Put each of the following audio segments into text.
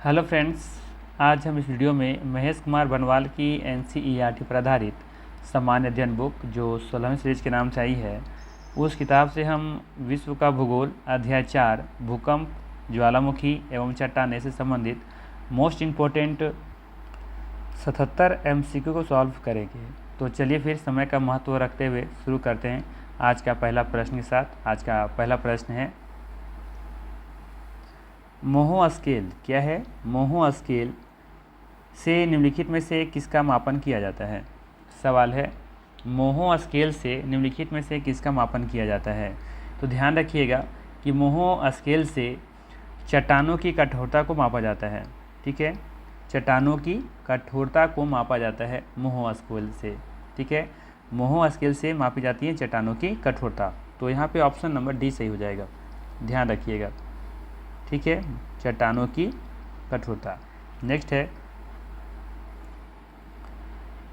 Hello friends, आज हम इस वीडियो में महेश कुमार बनवाल की NCERT पर आधारित सामान्य अध्ययन बुक जो 16वीं सीरीज के नाम से आई है, उस किताब से हम विश्व का भूगोल अध्याय 4 भूकंप, ज्वालामुखी एवं चट्टानें से संबंधित मोस्ट इम्पोर्टेंट 77 MCQ को सॉल्व करेंगे। तो चलिए फिर समय का महत्व रखते हुए शुरू करते हैं आज का पहला प्रश्न के साथ। आज का पहला प्रश्न है, मोहो स्केल क्या है? मोहो स्केल से निम्नलिखित में से किसका मापन किया जाता है? सवाल है, मोहो स्केल से निम्नलिखित में से किसका मापन किया जाता है? तो ध्यान रखिएगा कि मोहो स्केल से चट्टानों की कठोरता को मापा जाता है। ठीक है, चट्टानों की कठोरता को मापा जाता है मोहो स्केल से। ठीक है, मोहो स्केल से मापी जाती है चट्टानों की कठोरता। तो यहाँ पे ऑप्शन नंबर डी सही हो जाएगा, ध्यान रखिएगा। ठीक है, चट्टानों की कठोरता। नेक्स्ट है,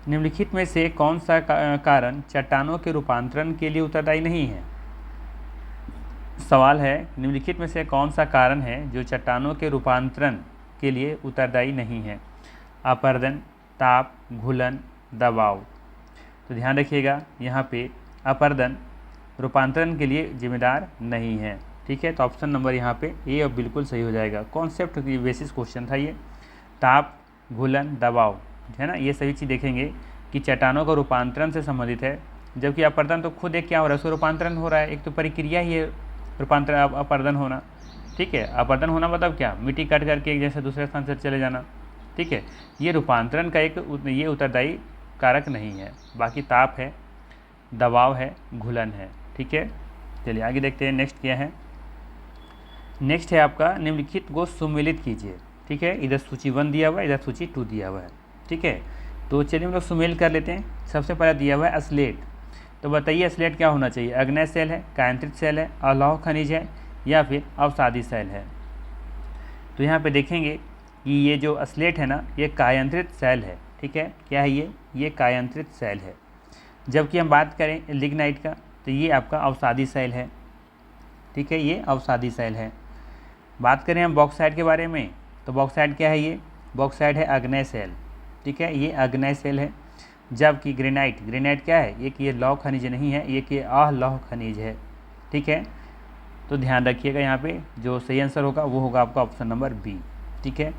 निम्नलिखित में से कौन सा कारण चट्टानों के रूपांतरण के लिए उत्तरदायी नहीं है? सवाल है, निम्नलिखित में से कौन सा कारण है जो चट्टानों के रूपांतरण के लिए उत्तरदायी नहीं है? अपर्दन, ताप, घुलन, दबाव। तो ध्यान रखिएगा, यहाँ पे अपर्दन रूपांतरण के लिए जिम्मेदार नहीं है। ठीक है, तो ऑप्शन नंबर यहाँ पे ए अब बिल्कुल सही हो जाएगा। कॉन्सेप्ट की बेसिस क्वेश्चन था ये। ताप, घुलन, दबाव है ना, ये सभी चीज़ देखेंगे कि चट्टानों का रूपांतरण से संबंधित है, जबकि अपर्दन तो खुद एक क्या हो रहा है, उसका रूपांतरण हो रहा है। एक तो प्रक्रिया ही है रूपांतरण, अपर्दन होना। ठीक है, अपर्दन होना मतलब क्या, मिट्टी कट करके एक जैसे दूसरे स्थान से चले जाना। ठीक है, ये रूपांतरण का एक ये उत्तरदायी कारक नहीं है। बाकी ताप है, दबाव है, घुलन है। ठीक है, चलिए आगे देखते हैं। नेक्स्ट क्या है? नेक्स्ट है आपका, निम्नलिखित को सुमेलित कीजिए। ठीक है, इधर सूची 1 दिया हुआ है, इधर सूची 2 दिया हुआ है। ठीक है, तो चलिए हम लोग सुमेल कर लेते हैं। सबसे पहला दिया हुआ है स्लेट। तो बताइए स्लेट क्या होना चाहिए? अग्नेय सेल है, कायांत्रित सेल है, अलौह खनिज है या फिर अवसादी सेल है? तो यहाँ पे देखेंगे कि ये जो स्लेट है ना, ये कायांत्रित सेल है। ठीक है, क्या है ये कायांत्रित सेल है। जबकि हम बात करें लिग्नाइट का, तो ये आपका अवसादी सेल है। ठीक है, ये अवसादी सेल है। बात करें हम बॉक्साइट के बारे में, तो बॉक्साइट क्या है? ये बॉक्साइट है अग्नेय सेल। ठीक है, ये अग्नेय सेल है। जबकि ग्रेनाइट क्या है? ये लौह खनिज नहीं है, ये कि अलौह खनिज है। ठीक है, तो ध्यान रखिएगा, यहाँ पे जो सही आंसर होगा वो होगा आपका ऑप्शन नंबर बी। ठीक है,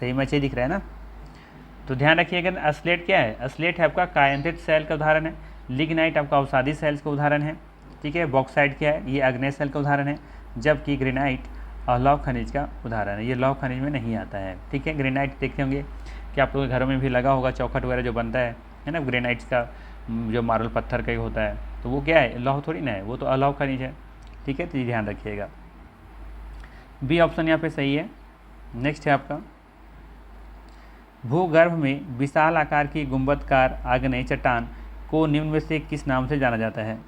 सही मैच दिख रहा है ना? तो ध्यान रखिएगा, स्लेट क्या है? स्लेट है आपका कायांत्रित सेल का उदाहरण है। लिग्नाइट आपका अवसादी सेल्स का उदाहरण है। ठीक है, बॉक्साइट क्या है? ये अग्नेय सेल का उदाहरण है। जबकि ग्रेनाइट लौह खनिज का उदाहरण है, ये लौह खनिज में नहीं आता है। ठीक है, ग्रेनाइट देखते होंगे कि आप लोगों के घरों में भी लगा होगा, चौखट वगैरह जो बनता है ना, ग्रेनाइट का जो मार्बल पत्थर का होता है, तो वो क्या है? लौह थोड़ी ना है, वो तो अलौह खनिज है। ठीक है, तो ये ध्यान रखिएगा, बी ऑप्शन यहाँ पे सही है। नेक्स्ट है आपका, भूगर्भ में विशाल आकार की गुंबदकार आग्नेय चट्टान को निम्न में से किस नाम से जाना जाता है?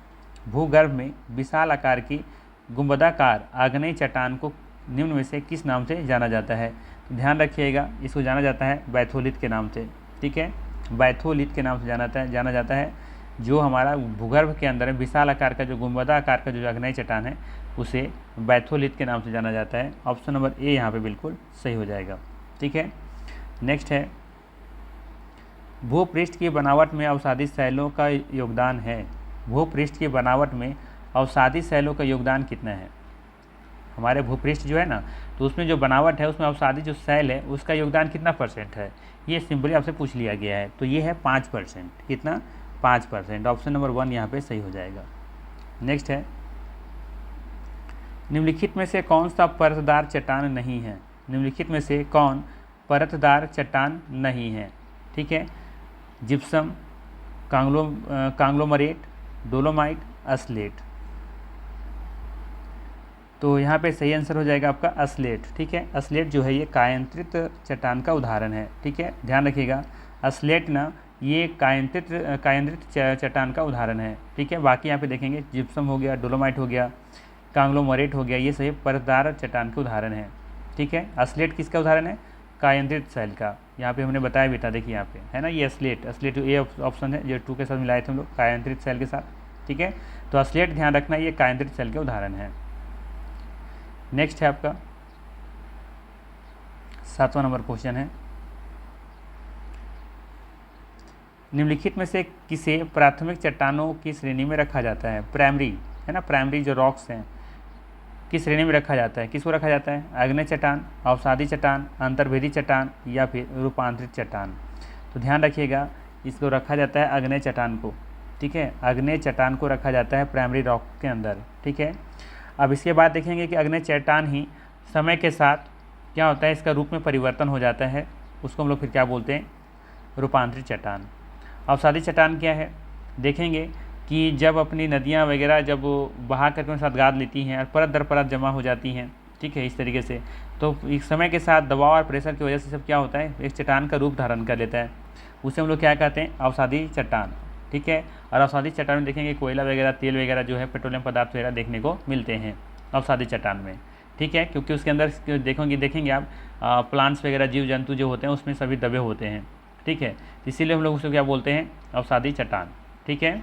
भूगर्भ में विशाल आकार की गुंबदाकार आग्नेय चट्टान को निम्न में से किस नाम से जाना जाता है? तो ध्यान रखिएगा, इसको जाना जाता है बैथोलिथ के नाम से। ठीक है, बैथोलिथ के नाम से जाना जाता है। जो हमारा भूगर्भ के अंदर विशाल आकार का जो गुंबदाकार का जो आग्नेय चट्टान है, उसे बैथोलिथ के नाम से जाना जाता है। ऑप्शन नंबर ए यहाँ पे बिल्कुल सही हो जाएगा। ठीक है, नेक्स्ट है, भूपृष्ठ की बनावट में अवसादी सेलों का योगदान है। भूपृष्ठ की बनावट में अवसादी सेलों का योगदान कितना है? हमारे भूपृष्ठ जो है ना, तो उसमें जो बनावट है उसमें अवसादी जो सेल है उसका योगदान कितना % है? ये सिंपली आपसे पूछ लिया गया है। तो ये है 5%। कितना? 5%। ऑप्शन नंबर 1 यहाँ पे सही हो जाएगा। नेक्स्ट है, निम्नलिखित में से कौन सा परतदार चट्टान नहीं है? निम्नलिखित में से कौन परतदार चट्टान नहीं है? ठीक है, जिप्सम, कांग्लोमरेट, डोलोमाइट, स्लेट। तो यहाँ पे सही आंसर हो जाएगा आपका स्लेट। ठीक है, स्लेट जो है ये कायांत्रित चट्टान का उदाहरण है। ठीक है, ध्यान रखिएगा, स्लेट ना ये कायांत्रित चट्टान का उदाहरण है। ठीक है, बाकी यहाँ पे देखेंगे जिप्सम हो गया, डोलोमाइट हो गया, कांग्लोमरेट हो गया, ये सभी परतदार चट्टान के उदाहरण है। ठीक है, स्लेट किसका उदाहरण है? कायांत्रित सेल का। यहाँ पे हमने बताया भी था, देखिए यहाँ पे है ना, ये स्लेट ए ऑप्शन है, जो 2 के साथ मिलाए थे हम लोग कायांत्रित सेल के साथ। ठीक है, तो स्लेट ध्यान रखना, ये कायांत्रित सेल के उदाहरण है। नेक्स्ट है आपका 7वां नंबर क्वेश्चन है, निम्नलिखित में से किसे प्राथमिक चट्टानों की श्रेणी में रखा जाता है? प्राइमरी है ना, प्राइमरी जो रॉक्स हैं किस श्रेणी में रखा जाता है? किसको रखा जाता है? आग्नेय चट्टान, अवसादी चट्टान, अंतर्भेदी चट्टान या फिर रूपांतरित चट्टान? तो ध्यान रखिएगा, इसको रखा जाता है आग्नेय चट्टान को, ठीक है, आग्नेय चट्टान को रखा जाता है प्राइमरी रॉक के अंदर, ठीक है। अब इसके बाद देखेंगे कि आग्नेय चट्टान ही समय के साथ क्या होता है, इसका रूप में परिवर्तन हो जाता है, उसको हम लोग फिर क्या बोलते हैं? रूपांतरित चट्टान। अवसादी चट्टान क्या है? देखेंगे कि जब अपनी नदियाँ वगैरह जब बहा करके उनके साथ गाद लेती हैं और परत दर परत जमा हो जाती हैं, ठीक है, इस तरीके से, तो एक समय के साथ दबाव और प्रेशर की वजह से सब क्या होता है, एक चट्टान का रूप धारण कर लेता है, उसे हम लोग क्या कहते हैं? अवसादी चट्टान, ठीक है। और अवसादी चट्टान में देखेंगे कोयला वगैरह, तेल वगैरह जो है, पेट्रोलियम पदार्थ वगैरह देखने को मिलते हैं अवसादी चट्टान में, ठीक है, क्योंकि उसके अंदर देखेंगे आप प्लांट्स वगैरह, जीव जंतु जो होते हैं उसमें सभी दबे होते हैं, ठीक है, इसीलिए हम लोग उसको क्या बोलते हैं? अवसादी चट्टान, ठीक है।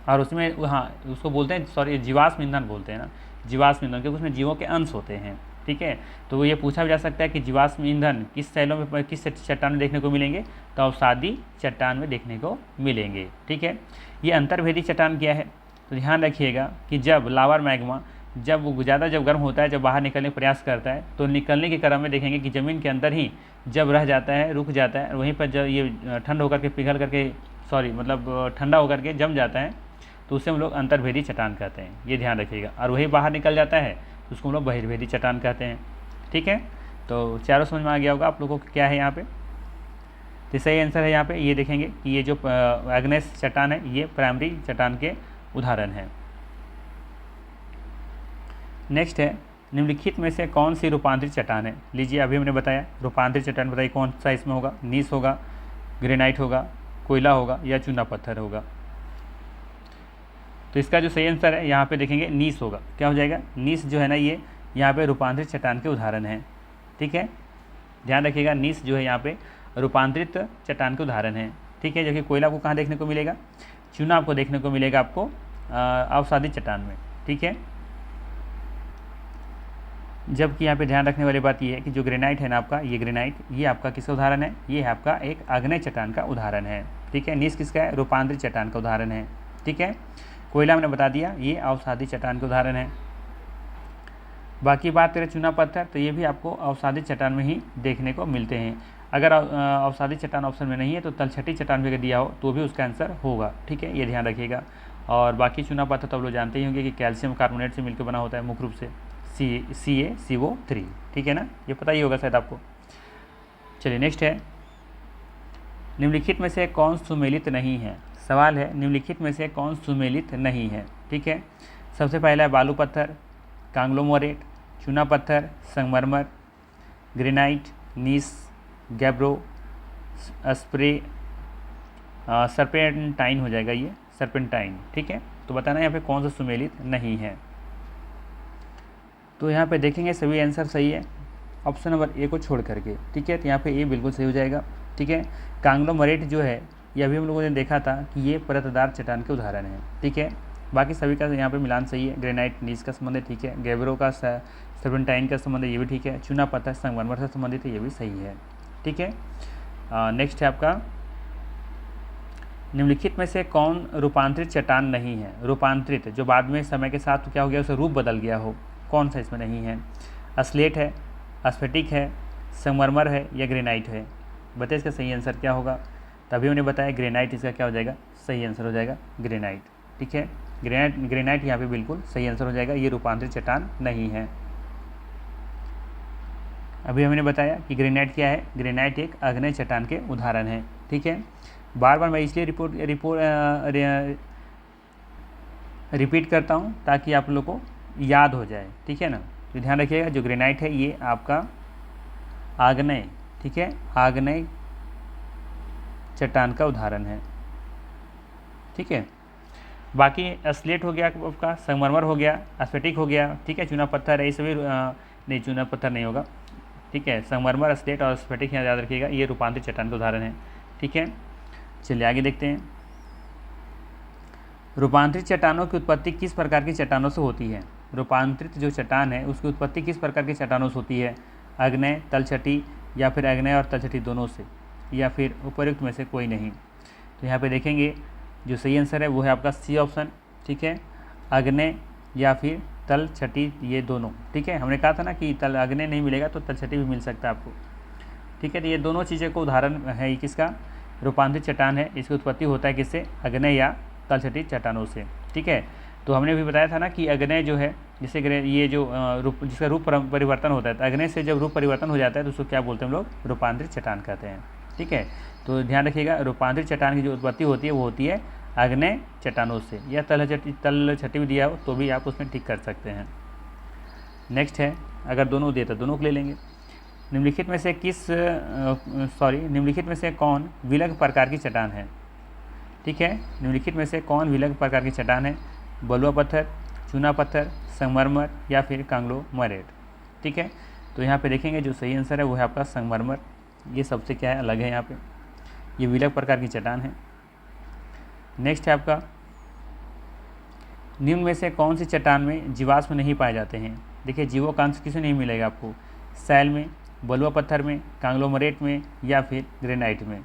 और उसमें उसको बोलते हैं, सॉरी, जीवाश्म ईंधन बोलते हैं ना, जीवाश्म ईंधन, क्योंकि उसमें जीवों के अंश होते हैं, ठीक है। तो ये पूछा भी जा सकता है कि जीवाश्म ईंधन किस शैलों में, किस चट्टान में देखने को मिलेंगे? तो अवसादी चट्टान में देखने को मिलेंगे, ठीक है। ये अंतर्भेदी चट्टान क्या है? तो ध्यान रखिएगा कि जब लावा मैग्मा जब ज़्यादा जब गर्म होता है, जब बाहर निकलने का प्रयास करता है, तो निकलने के क्रम में देखेंगे कि ज़मीन के अंदर ही जब रह जाता है, रुक जाता है, वहीं पर जब ये ठंड होकर के पिघल करके, सॉरी मतलब ठंडा होकर के जम जाता है, तो उसे हम लोग अंतर्भेदी चट्टान कहते हैं, ये ध्यान रखिएगा। और वही बाहर निकल जाता है तो उसको हम लोग बहिर्भेदी चट्टान कहते हैं, ठीक है। तो चारों समझ में आ गया होगा आप लोगों को क्या है यहाँ पे? तो सही आंसर है यहाँ पे, ये देखेंगे कि ये जो आग्नेय चट्टान है ये प्राइमरी चट्टान के उदाहरण है। नेक्स्ट है, निम्नलिखित में से कौन सी रूपांतरित चट्टान है? लीजिए, अभी हमने बताया रूपांतरित चट्टान, बताइए कौन सा इसमें होगा? नीस होगा, ग्रेनाइट होगा, कोयला होगा या चूना पत्थर होगा? तो इसका जो सही आंसर है यहाँ पे देखेंगे नीस होगा। क्या हो जाएगा? नीस जो है ना, ये यहाँ पे रूपांतरित चट्टान के उदाहरण है, ठीक है, ध्यान रखिएगा, नीस जो है यहाँ पे रूपांतरित चट्टान के उदाहरण है, ठीक है। जबकि कोयला आपको कहाँ देखने को मिलेगा? चूना आपको देखने को मिलेगा आपको अवसादी चट्टान में, ठीक है। जबकि यहाँ पे ध्यान रखने वाली बात ये है कि जो ग्रेनाइट है ना आपका, ये ग्रेनाइट, ये आपका किसका उदाहरण है? ये है आपका एक आग्नेय चट्टान का उदाहरण है, ठीक है। नीस किसका है? रूपांतरित चट्टान का उदाहरण है, ठीक है। कोयला मैंने बता दिया, ये अवसादी चट्टान के उदाहरण है। बाकी बात करें चूना पत्थर, तो ये भी आपको अवसादी चट्टान में ही देखने को मिलते हैं। अगर अवसादी चट्टान ऑप्शन में नहीं है तो तलछटी चट्टान भी अगर दिया हो तो भी उसका आंसर होगा, ठीक है, ये ध्यान रखिएगा। और बाकी चूना पत्थर तो आप लोग जानते ही होंगे कि कैल्शियम कार्बोनेट से मिलकर बना होता है, मुख्य रूप से CaCO3, ठीक है ना, ये पता ही होगा शायद आपको। चलिए नेक्स्ट है, निम्नलिखित में से कौन सुमेलित नहीं है? सवाल है निम्नलिखित में से कौन सुमेलित नहीं है, ठीक है। सबसे पहला है बालू पत्थर, कांग्लोमोरेट, चूना पत्थर, संगमरमर, ग्रेनाइट, नीस, गैब्रो, सर्पेंटाइन हो जाएगा, ये सर्पेंटाइन, ठीक है। तो बताना यहाँ पे कौन सा सुमेलित नहीं है। तो यहाँ पे देखेंगे सभी आंसर सही है ऑप्शन नंबर ए को छोड़ करके, ठीक है। तो यहाँ पे ए बिल्कुल सही हो जाएगा, ठीक है। कांग्लोमरेट जो है ये अभी हम लोगों ने देखा था कि ये परतदार चट्टान के उदाहरण है, ठीक है। बाकी सभी का यहाँ पे मिलान सही है। ग्रेनाइट नीस का संबंध है, ठीक है। गैब्रो का सर्पेंटाइन का संबंध है, ये भी ठीक है। चूना पत्थर संगमरमर से संबंधित है, ये भी सही है, ठीक है। नेक्स्ट है आपका, निम्नलिखित में से कौन रूपांतरित चट्टान नहीं है? रूपांतरित जो बाद में समय के साथ क्या हो गया, उसका रूप बदल गया हो, कौन सा इसमें नहीं है? स्लेट है, स्फटिक है, संगमरमर है या ग्रेनाइट है? बताइए इसका सही आंसर क्या होगा। तभी उन्हें बताया ग्रेनाइट, इसका क्या हो जाएगा? सही आंसर हो जाएगा ग्रेनाइट, ठीक है। ग्रेनाइट यहाँ पे बिल्कुल सही आंसर हो जाएगा, ये रूपांतरित चट्टान नहीं है। अभी हमने बताया कि ग्रेनाइट क्या है, ग्रेनाइट एक आग्नेय चट्टान के उदाहरण है, ठीक है। बार बार मैं इसलिए रिपीट करता हूँ ताकि आप लोग को याद हो जाए, ठीक है ना। तो ध्यान रखिएगा, जो ग्रेनाइट है ये आपका आग्नेय, ठीक है, आग्नेय चट्टान का उदाहरण है, ठीक है। बाकी स्लेट हो गया आपका, संगमरमर हो गया, स्फटिक हो गया, ठीक है, चूना पत्थर है, ये सभी नहीं, चूना पत्थर नहीं होगा, ठीक है। संगमरमर, स्लेट और स्फटिक यहाँ याद रखिएगा, ये रूपांतरित चट्टान का उदाहरण है, ठीक है। चलिए आगे देखते हैं, रूपांतरित चट्टानों की उत्पत्ति किस प्रकार की चट्टानों से होती है? रूपांतरित जो चट्टान है उसकी उत्पत्ति किस प्रकार की चट्टानों से होती है? आग्नेय, तलछटी, या फिर आग्नेय और तलछटी दोनों से, या फिर उपर्युक्त में से कोई नहीं। तो यहाँ पे देखेंगे जो सही आंसर है वो है आपका सी ऑप्शन, ठीक है, आग्नेय या फिर तलछटी, ये दोनों, ठीक है। हमने कहा था ना कि आग्नेय नहीं मिलेगा तो तलछटी भी मिल सकता है आपको, ठीक है। तो ये दोनों चीज़ें को उदाहरण है ये किसका, रूपांतरित चट्टान है। इसकी उत्पत्ति होता है किससे, आग्नेय या तलछटी चट्टानों से, ठीक है। तो हमने भी बताया था ना कि आग्नेय जो है, जैसे ये जो जिसका रूप परिवर्तन होता है, तो आग्नेय से जब रूप परिवर्तन हो जाता है तो उसको क्या बोलते हैं हम लोग, रूपांतरित चट्टान कहते हैं, ठीक है। तो ध्यान रखिएगा, रूपांतरित चट्टान की जो उत्पत्ति होती है वो होती है आग्नेय चट्टानों से, या तलछटी भी दिया हो तो भी आप उसमें टिक कर सकते हैं। नेक्स्ट है, अगर दोनों दिए तो दोनों को ले लेंगे। निम्नलिखित में से कौन विलग प्रकार की चट्टान है, ठीक है। निम्नलिखित में से कौन विलग प्रकार की चट्टान है, बलुआ पत्थर, चूना पत्थर, संगमरमर या फिर कांग्लोमरेट, ठीक है। तो यहाँ पे देखेंगे जो सही आंसर है वो है आपका संगमरमर। ये सबसे क्या है, अलग है, यहाँ पे ये विलग प्रकार की चट्टान है। नेक्स्ट है आपका, निम्न में से कौन सी चट्टान में जीवाश्म नहीं पाए जाते हैं। देखिए जीवों का अंश किसी नहीं मिलेगा आपको, सैल में, बलुआ पत्थर में, कांग्लोमरेट में या फिर ग्रेनाइट में।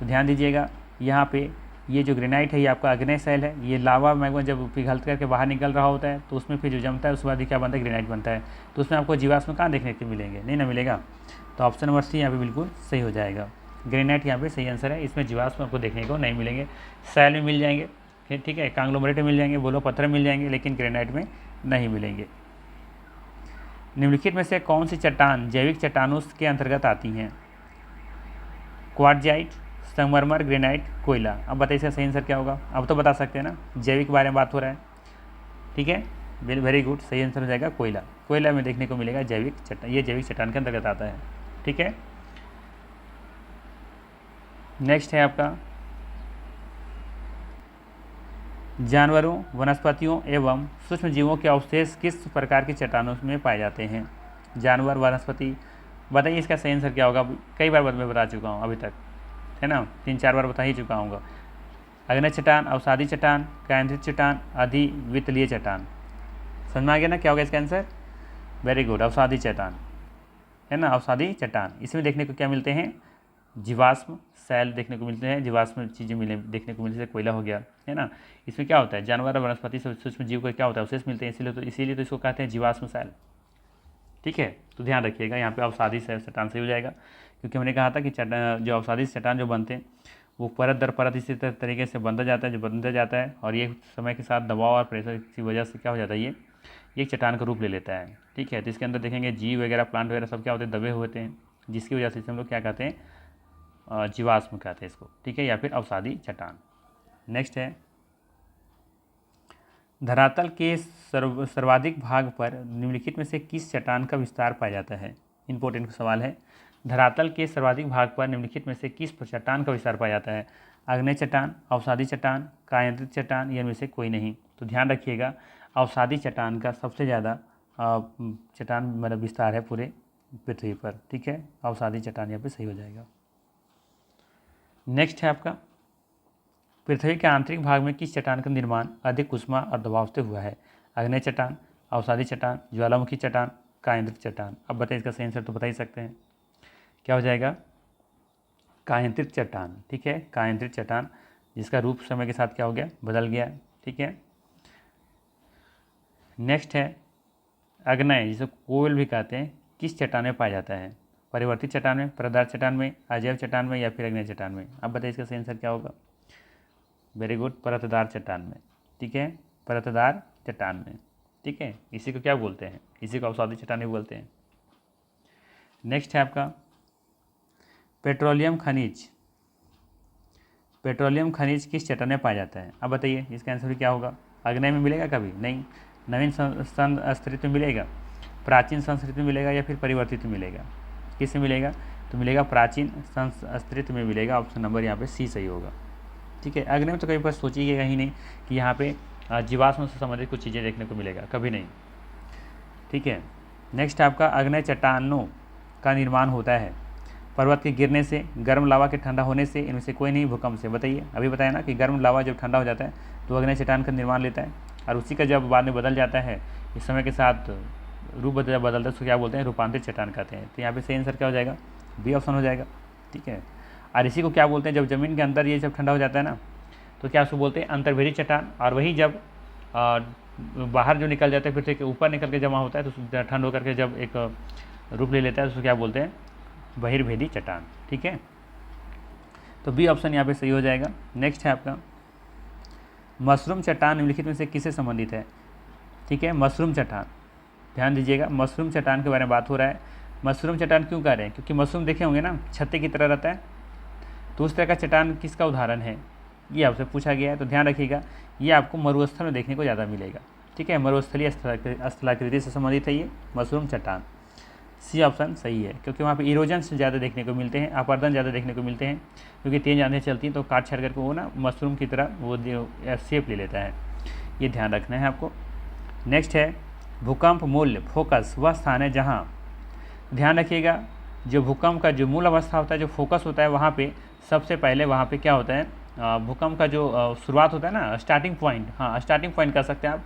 तो ध्यान दीजिएगा, यहाँ पे ये जो ग्रेनाइट है ये आपका आग्नेय सैल है। ये लावा मैग्मा जब पिघलते करके बाहर निकल रहा होता है तो उसमें फिर जो जमता है उसके बाद क्या बनता है, ग्रेनाइट बनता है। तो उसमें आपको जीवाश्म कहाँ देखने को मिलेंगे, नहीं ना मिलेगा। तो ऑप्शन नंबर सी यहाँ पे बिल्कुल सही हो जाएगा, ग्रेनाइट यहाँ पे सही आंसर है। इसमें जीवाश्म आपको देखने को नहीं मिलेंगे, सैल में मिल जाएंगे, ठीक है, कांग्लोमरेट में मिल जाएंगे, बलुआ पत्थर मिल जाएंगे, लेकिन ग्रेनाइट में नहीं मिलेंगे। निम्नलिखित में से कौन सी चट्टान जैविक चट्टानों के अंतर्गत आती हैं, क्वार्टजाइट, संगमरमर, ग्रेनाइट, कोयला। अब बताइए इसका सही आंसर क्या होगा, अब तो बता सकते हैं ना, जैविक के बारे में बात हो रहा है, ठीक है, वेरी गुड, सही आंसर हो जाएगा कोयला। कोयला में देखने को मिलेगा जैविक चट्टान, ये जैविक चट्टान के अंतर्गत आता है, ठीक है। नेक्स्ट है आपका, जानवरों, वनस्पतियों एवं सूक्ष्म जीवों के अवशेष किस प्रकार की चट्टानों में पाए जाते हैं। जानवर, वनस्पति, बताइए इसका सही आंसर क्या होगा। कई बार मैं बता चुका हूँ अभी तक, है ना, 3-4 बार बता ही चुका हूँ। आग्नेय चट्टान, अवसादी चट्टान, कायांतरित चट्टान, अधिवितलीय चट्टान। समझ में आ गया ना क्या होगा इसका आंसर, वेरी गुड, अवसादी चट्टान, है ना, अवसादी चट्टान। इसमें देखने को क्या मिलते हैं, जीवाश्म, सैल देखने को मिलते हैं, जीवाश्म चीज़ें देखने को मिलती है, कोयला हो गया, है ना। इसमें क्या होता है, जानवर और वनस्पति सूक्ष्म जीव को क्या होता है, अवशेष मिलते हैं, इसीलिए तो इसको कहते हैं जीवाश्म सैल, ठीक है। तो ध्यान रखिएगा, यहाँ पे अवसादी चट्टान सही हो जाएगा, क्योंकि हमने कहा था कि जो अवसादी चट्टान जो बनते हैं वो परत दर परत इसी तरीके से बनता जाता है, और ये समय के साथ दबाव और प्रेशर की वजह से क्या हो जाता है, ये एक चट्टान का रूप ले लेता है, ठीक है। तो इसके अंदर देखेंगे जीव वगैरह, प्लांट वगैरह सब क्या होते हैं, दबे हुए होते हैं, जिसकी वजह से हम लोग क्या कहते हैं, जीवाश्म कहते हैं इसको, ठीक है, या फिर अवसादी चट्टान। नेक्स्ट है, धरातल के सर्वाधिक भाग पर निम्नलिखित में से किस चट्टान का विस्तार पाया जाता है। इंपॉर्टेंट सवाल है, धरातल के सर्वाधिक भाग पर निम्नलिखित में से किस चट्टान का विस्तार पाया जाता है। आग्नेय चट्टान, अवसादी चट्टान, कायांतरित चट्टान, या इनमें से कोई नहीं। तो ध्यान रखिएगा, अवसादी चट्टान का सबसे ज़्यादा चट्टान मतलब विस्तार है पूरे पृथ्वी पर, ठीक है, अवसादी चट्टान यहाँ पे सही हो जाएगा। नेक्स्ट है आपका, पृथ्वी के आंतरिक भाग में किस चट्टान का निर्माण अधिक ऊष्मा और दबाव से हुआ है। आग्नेय चट्टान, अवसादी चट्टान, ज्वालामुखी चट्टान, कायांतरित चट्टान। अब बताइए इसका सही आंसर तो बता ही सकते हैं, क्या हो जाएगा, कायांतरित चट्टान, ठीक है, कायांतरित चट्टान, जिसका रूप समय के साथ क्या हो गया, बदल गया, ठीक है। नेक्स्ट है, आग्नेय जिसे कोयल भी कहते हैं, किस चट्टान में पाया जाता है। परिवर्तित चट्टान में, परतदार चट्टान में, अजैव चट्टान में, या फिर आग्नेय चट्टान में। अब बताइए इसका सही आंसर क्या होगा, वेरी गुड, परतदार चट्टान में, ठीक है, परतदार चट्टान में, ठीक है। इसी को क्या बोलते हैं, इसी को अवसादी चट्टान भी बोलते हैं। नेक्स्ट है आपका, पेट्रोलियम खनिज, पेट्रोलियम खनिज किस चट्टान में पाया जाता है। अब बताइए इसका आंसर क्या होगा, आग्नेय में मिलेगा कभी नहीं, नवीन संस्कृत में मिलेगा, प्राचीन संस्कृत में मिलेगा, या फिर परिवर्तित में मिलेगा। किस में मिलेगा, तो मिलेगा प्राचीन संस्कृत में मिलेगा। ऑप्शन नंबर यहाँ पे सी सही होगा, ठीक है। आग्नेय में तो कहीं पर सोचिएगा ही नहीं कि यहाँ पे जीवाश्म से संबंधित कुछ चीज़ें देखने को मिलेगा, कभी नहीं, ठीक है। नेक्स्ट आपका, आग्नेय चट्टानों का निर्माण होता है पर्वत के गिरने से, गर्म लावा के ठंडा होने से, इनमें से कोई नहीं, भूकंप से। बताइए, अभी बताया ना कि गर्म लावा जब ठंडा हो जाता है तो आग्नेय चट्टान का निर्माण लेता है, और उसी का जब बाद में बदल जाता है, इस समय के साथ रूप बदलता है, उसको क्या बोलते हैं, रूपांतरित चट्टान कहते हैं। तो यहाँ पे सही आंसर क्या हो जाएगा, बी ऑप्शन हो जाएगा। ठीक है, और इसी को क्या बोलते हैं, जब ज़मीन के अंदर ये जब ठंडा हो जाता है ना तो क्या उसको बोलते हैं, अंतर्वेदी चट्टान। और वही जब बाहर जो निकल जाता है पृथ्वी के ऊपर निकल के जमा होता है तो ठंड होकर के जब एक रूप ले लेता है तो उसको क्या बोलते हैं, बहिर्भेदी चट्टान। ठीक है, तो बी ऑप्शन यहाँ पे सही हो जाएगा। नेक्स्ट है आपका, मशरूम चट्टान निम्नलिखित में से किससे संबंधित है। ठीक है, मशरूम चट्टान, ध्यान दीजिएगा, मशरूम चट्टान के बारे में बात हो रहा है। मशरूम चट्टान क्यों कह रहे हैं, क्योंकि मशरूम देखे होंगे ना, छत्ते की तरह रहता है, तो उस तरह का चट्टान किसका उदाहरण है, ये आपसे पूछा गया है। तो ध्यान रखिएगा, ये आपको मरुस्थल में देखने को ज़्यादा मिलेगा। ठीक है, मरुस्थलीय स्थलाकृति से संबंधित है ये मशरूम चट्टान। सी ऑप्शन सही है, क्योंकि वहाँ पे इरोजन्स ज़्यादा देखने को मिलते हैं, अपरदन ज़्यादा देखने को मिलते हैं, क्योंकि तेज आंधें चलती हैं तो काट छाट करके वो ना मशरूम की तरह वो शेप ले लेता है, ये ध्यान रखना है आपको। नेक्स्ट है, भूकंप मूल्य फोकस वह स्थान है जहाँ, ध्यान रखिएगा, जो भूकंप का जो मूल अवस्था होता है, जो फोकस होता है, वहाँ पे सबसे पहले वहाँ पे क्या होता है, भूकंप का जो शुरुआत होता है ना, स्टार्टिंग पॉइंट, हाँ स्टार्टिंग पॉइंट कह सकते हैं आप।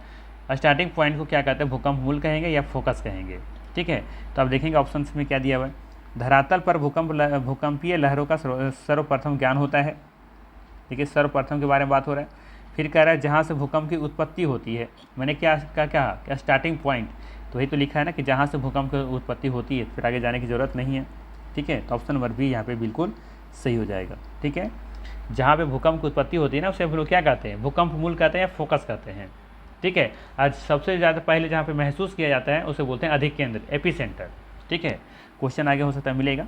स्टार्टिंग पॉइंट को क्या कहते हैं, भूकंप मूल कहेंगे या फोकस कहेंगे। ठीक है, तो आप देखेंगे ऑप्शन में क्या दिया हुआ है, धरातल पर भूकंपीय लहरों का सर्वप्रथम ज्ञान होता है। देखिए, सर्वप्रथम के बारे में बात हो रहा है। फिर कह रहा है जहाँ से भूकंप की उत्पत्ति होती है, मैंने क्या स्टार्टिंग पॉइंट, तो वही तो लिखा है ना कि जहाँ से भूकंप की उत्पत्ति होती है, फिर आगे जाने की ज़रूरत नहीं है। ठीक है, तो ऑप्शन नंबर बी यहाँ पे बिल्कुल सही हो जाएगा। ठीक है, जहाँ पे भूकंप की उत्पत्ति होती है ना, उसे हम लोग क्या कहते हैं, भूकंप मूल कहते हैं या फोकस कहते हैं। ठीक है, आज सबसे ज़्यादा पहले जहाँ पे महसूस किया जाता है उसे बोलते हैं अधिक केंद्र, एपिसेंटर। ठीक है, क्वेश्चन आगे हो सकता है मिलेगा।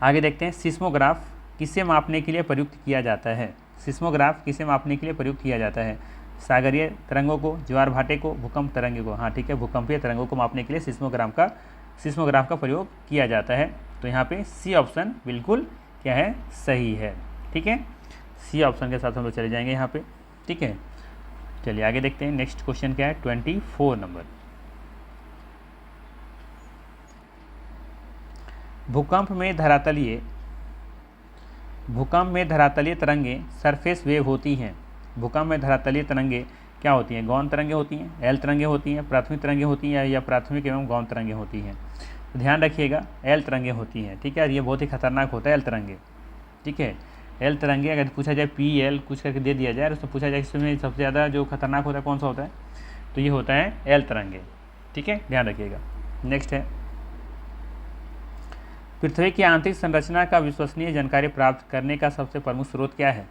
आगे देखते हैं, सिस्मोग्राफ किसे मापने के लिए प्रयुक्त किया जाता है। सिस्मोग्राफ किसे मापने के लिए प्रयुक्त किया जाता है, सागरीय तरंगों को, ज्वार भाटे को, भूकंप तरंगों को। हाँ ठीक है, भूकंपीय तरंगों को मापने के लिए सिस्मोग्राफ का प्रयोग किया जाता है। तो यहाँ पे सी ऑप्शन बिल्कुल क्या है, सही है। ठीक है, सी ऑप्शन के साथ हम लोग चले जाएंगे यहाँ पे। ठीक है, चलिए आगे देखते हैं, नेक्स्ट क्वेश्चन क्या है, 24 नंबर। भूकंप में धरातलीय तरंगें सरफेस वेव होती हैं। भूकंप में धरातलीय तरंगें क्या होती हैं, गौण तरंगें होती हैं, एल तरंगें होती हैं, प्राथमिक तरंगें होती हैं या प्राथमिक एवं गौण तरंगें होती हैं। तो ध्यान रखिएगा, एल तरंगें होती हैं। ठीक है, और ये बहुत ही खतरनाक होता है एल तरंगे। ठीक है, एल तरंगे अगर पूछा जाए पी एल कुछ करके दे दिया जाए और उसको पूछा जाए इसमें सबसे ज़्यादा जो खतरनाक होता है कौन सा होता है, तो ये होता है एल तरंगे। ठीक है, ध्यान रखिएगा। नेक्स्ट है, पृथ्वी की आंतरिक संरचना का विश्वसनीय जानकारी प्राप्त करने का सबसे प्रमुख स्रोत क्या है।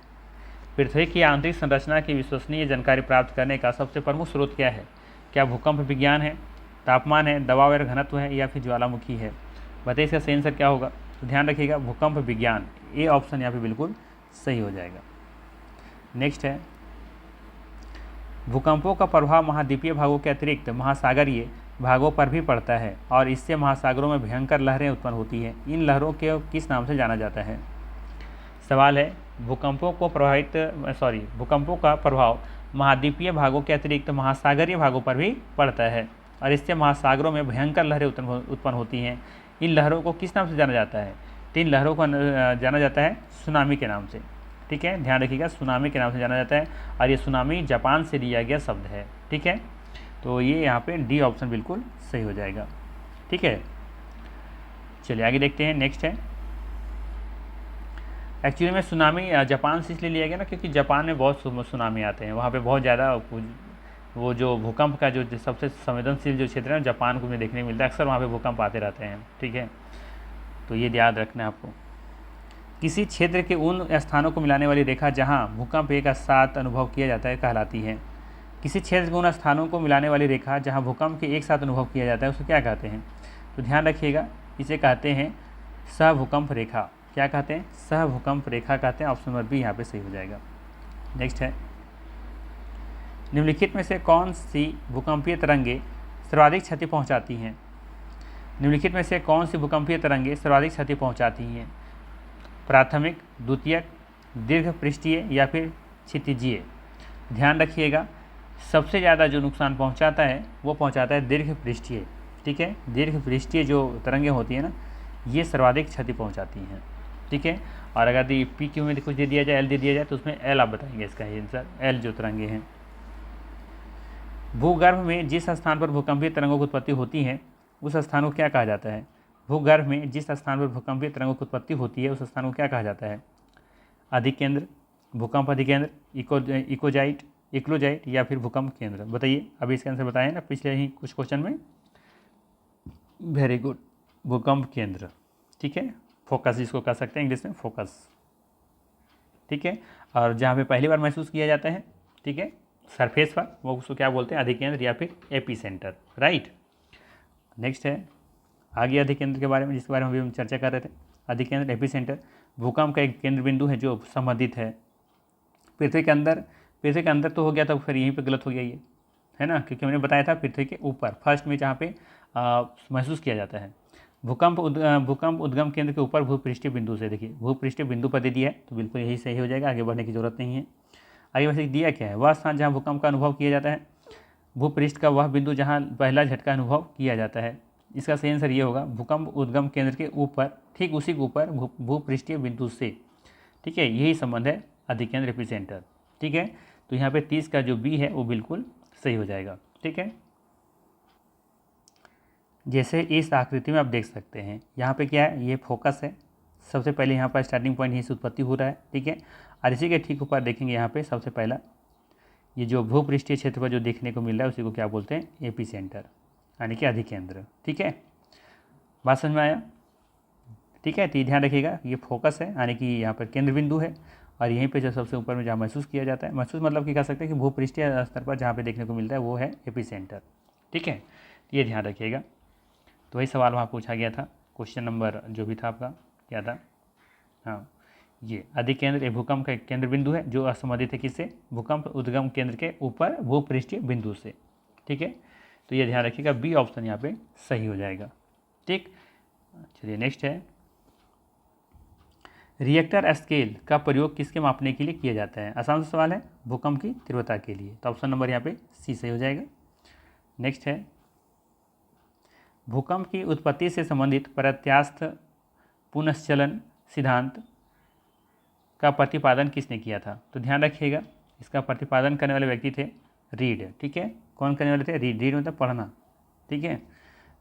पृथ्वी की आंतरिक संरचना की विश्वसनीय जानकारी प्राप्त करने का सबसे प्रमुख स्रोत क्या है। क्या भूकंप विज्ञान है, तापमान है, दबाव या घनत्व है या फिर ज्वालामुखी है। बताइए इसका सही आंसर क्या होगा। तो ध्यान रखिएगा, भूकंप विज्ञान, ए ऑप्शन यहाँ पे बिल्कुल सही हो जाएगा। नेक्स्ट है, भूकंपों का प्रभाव महाद्वीपीय भागों के अतिरिक्त महासागरीय भागों पर भी पड़ता है और इससे महासागरों में भयंकर लहरें उत्पन्न होती हैं। इन लहरों के किस नाम से जाना जाता है। सवाल है, भूकंपों का प्रभाव महाद्वीपीय भागों के अतिरिक्त महासागरीय भागों पर भी पड़ता है और इससे महासागरों में भयंकर लहरें उत्पन्न होती हैं। इन लहरों को किस नाम से जाना जाता है। तो इन लहरों को जाना जाता है सुनामी के नाम से। ठीक है, ध्यान रखिएगा, सुनामी के नाम से जाना जाता है और ये सुनामी जापान से लिया गया शब्द है। ठीक है, तो ये यहाँ पे डी ऑप्शन बिल्कुल सही हो जाएगा। ठीक है, चलिए आगे देखते हैं। नेक्स्ट है, एक्चुअली में सुनामी जापान से इसलिए लिया गया ना क्योंकि जापान में बहुत सुनामी आते हैं, वहाँ पे बहुत ज़्यादा वो जो भूकंप का जो सबसे संवेदनशील जो क्षेत्र है जापान को में देखने को मिलता है, अक्सर वहाँ पे भूकंप आते रहते हैं। ठीक है, तो ये याद रखना है आपको। किसी क्षेत्र के उन स्थानों को मिलाने वाली रेखा जहाँ भूकंप एक साथ अनुभव किया जाता है कहलाती है। किसी क्षेत्र के उन स्थानों को मिलाने वाली रेखा जहाँ भूकंप के एक साथ अनुभव किया जाता है उसे क्या कहते हैं। तो ध्यान रखिएगा, इसे कहते हैं सहभूकंप रेखा। क्या कहते हैं, सहभूकंप रेखा कहते हैं। ऑप्शन नंबर बी यहाँ पे सही हो जाएगा। नेक्स्ट है, निम्नलिखित में से कौन सी भूकंपीय तरंगे सर्वाधिक क्षति पहुँचाती हैं। निम्नलिखित में से कौन सी भूकंपीय तरंगे सर्वाधिक क्षति पहुँचाती हैं। प्राथमिक, द्वितीयक, दीर्घ पृष्ठीय या फिर क्षितिजीय। ध्यान रखिएगा, सबसे ज़्यादा जो नुकसान पहुंचाता है वो पहुंचाता है दीर्घ पृष्ठीय। ठीक है, दीर्घ पृष्ठीय जो तरंगें होती हैं ना, ये सर्वाधिक क्षति पहुंचाती हैं। ठीक है, और अगर पी क्यू में कुछ दे दिया जाए, एल दे दिया जाए, तो उसमें एल आप बताएंगे इसका आंसर, एल जो तरंगे हैं। भूगर्भ में जिस स्थान पर भूकंपीय तरंगों की उत्पत्ति होती है उस स्थान को क्या कहा जाता है। भूगर्भ में जिस स्थान पर भूकंपीय तरंगों की उत्पत्ति होती है उस स्थान को क्या कहा जाता है? अधिकेंद्र, भूकंप अधिकेंद्र, इकोजाइट, इक्लोजाइट या फिर भूकंप केंद्र? बताइए, अभी इसका आंसर बताया ना पिछले ही कुछ क्वेश्चन में। वेरी गुड, भूकंप केंद्र। ठीक है, फोकस जिसको कह सकते हैं इंग्लिश में फोकस। ठीक है, और जहाँ पे पहली बार महसूस किया जाता है, ठीक है, सरफेस पर, वो उसको क्या बोलते हैं? अधिकेंद्र या फिर एपी सेंटर। राइट। नेक्स्ट है आगे अधिकेंद्र के बारे में, जिसके बारे में अभी हम चर्चा कर रहे थे। अधिकेंद्र एपी सेंटर भूकंप का एक केंद्र बिंदु है जो संबंधित है पृथ्वी के अंदर। पृथ्वी के अंदर तो हो गया था, फिर यहीं पे गलत हो गया ये, है ना, क्योंकि हमने बताया था पृथ्वी के ऊपर फर्स्ट में जहाँ पे महसूस किया जाता है। भूकंप उद्गम केंद्र के ऊपर भूपृष्ठीय बिंदु से, देखिए भूपृष्ठीय बिंदु पर दे दिया है तो बिल्कुल यही सही हो जाएगा, आगे बढ़ने की जरूरत नहीं है। आगे वैसे दिया क्या है? वह स्थान जहाँ भूकंप का अनुभव किया जाता है, भूपृष्ठ का वह बिंदु जहाँ पहला झटका अनुभव किया जाता है। इसका सही आंसर ये होगा, भूकंप उद्गम केंद्र के ऊपर, ठीक उसी के ऊपर भूपृष्ठीय बिंदु से। ठीक है, यही संबंध है अधिकेंद्र एपिसेंटर। ठीक है, तो यहाँ पे 30 का जो बी है वो बिल्कुल सही हो जाएगा। ठीक है, जैसे इस आकृति में आप देख सकते हैं, यहाँ पे क्या है? ये फोकस है। सबसे पहले यहाँ पर स्टार्टिंग पॉइंट यहीं से उत्पत्ति हो रहा है। ठीक है, और इसी के ठीक ऊपर देखेंगे यहाँ पे सबसे पहला ये जो भूपृष्ठीय क्षेत्र पर जो देखने को मिल रहा है उसी को क्या बोलते हैं? एपी सेंटर, यानी कि अधिकेंद्र। ठीक है, बात समझ में आया? ठीक है, तो ध्यान रखिएगा, ये फोकस है यानी कि यहाँ पर केंद्र बिंदु है, और यहीं पे जो सबसे ऊपर में जहाँ महसूस किया जाता है, महसूस मतलब कि कह सकते हैं कि भूपृष्ठीय स्तर पर जहाँ पे देखने को मिलता है वो है एपी सेंटर। ठीक है, ये ध्यान रखिएगा। तो वही सवाल वहाँ पूछा गया था, क्वेश्चन नंबर जो भी था आपका क्या था? हाँ, ये अधिकेंद्र एक भूकंप का एक केंद्र बिंदु है जो असंबंधित है किससे? भूकंप उद्गम केंद्र के ऊपर भूपृष्ठीय बिंदु से। ठीक है, तो ये ध्यान रखिएगा, बी ऑप्शन यहाँ पे सही हो जाएगा। ठीक, चलिए नेक्स्ट है, रिएक्टर स्केल का प्रयोग किसके मापने के लिए किया जाता है? आसान सा सवाल है, भूकंप की तीव्रता के लिए, तो ऑप्शन नंबर यहाँ पे सी सही हो जाएगा। नेक्स्ट है, भूकंप की उत्पत्ति से संबंधित प्रत्यास्थ पुनश्चलन सिद्धांत का प्रतिपादन किसने किया था? तो ध्यान रखिएगा, इसका प्रतिपादन करने वाले व्यक्ति थे रीड। ठीक है, कौन करने वाले थे? रीड। रीड मतलब पढ़ना। ठीक है,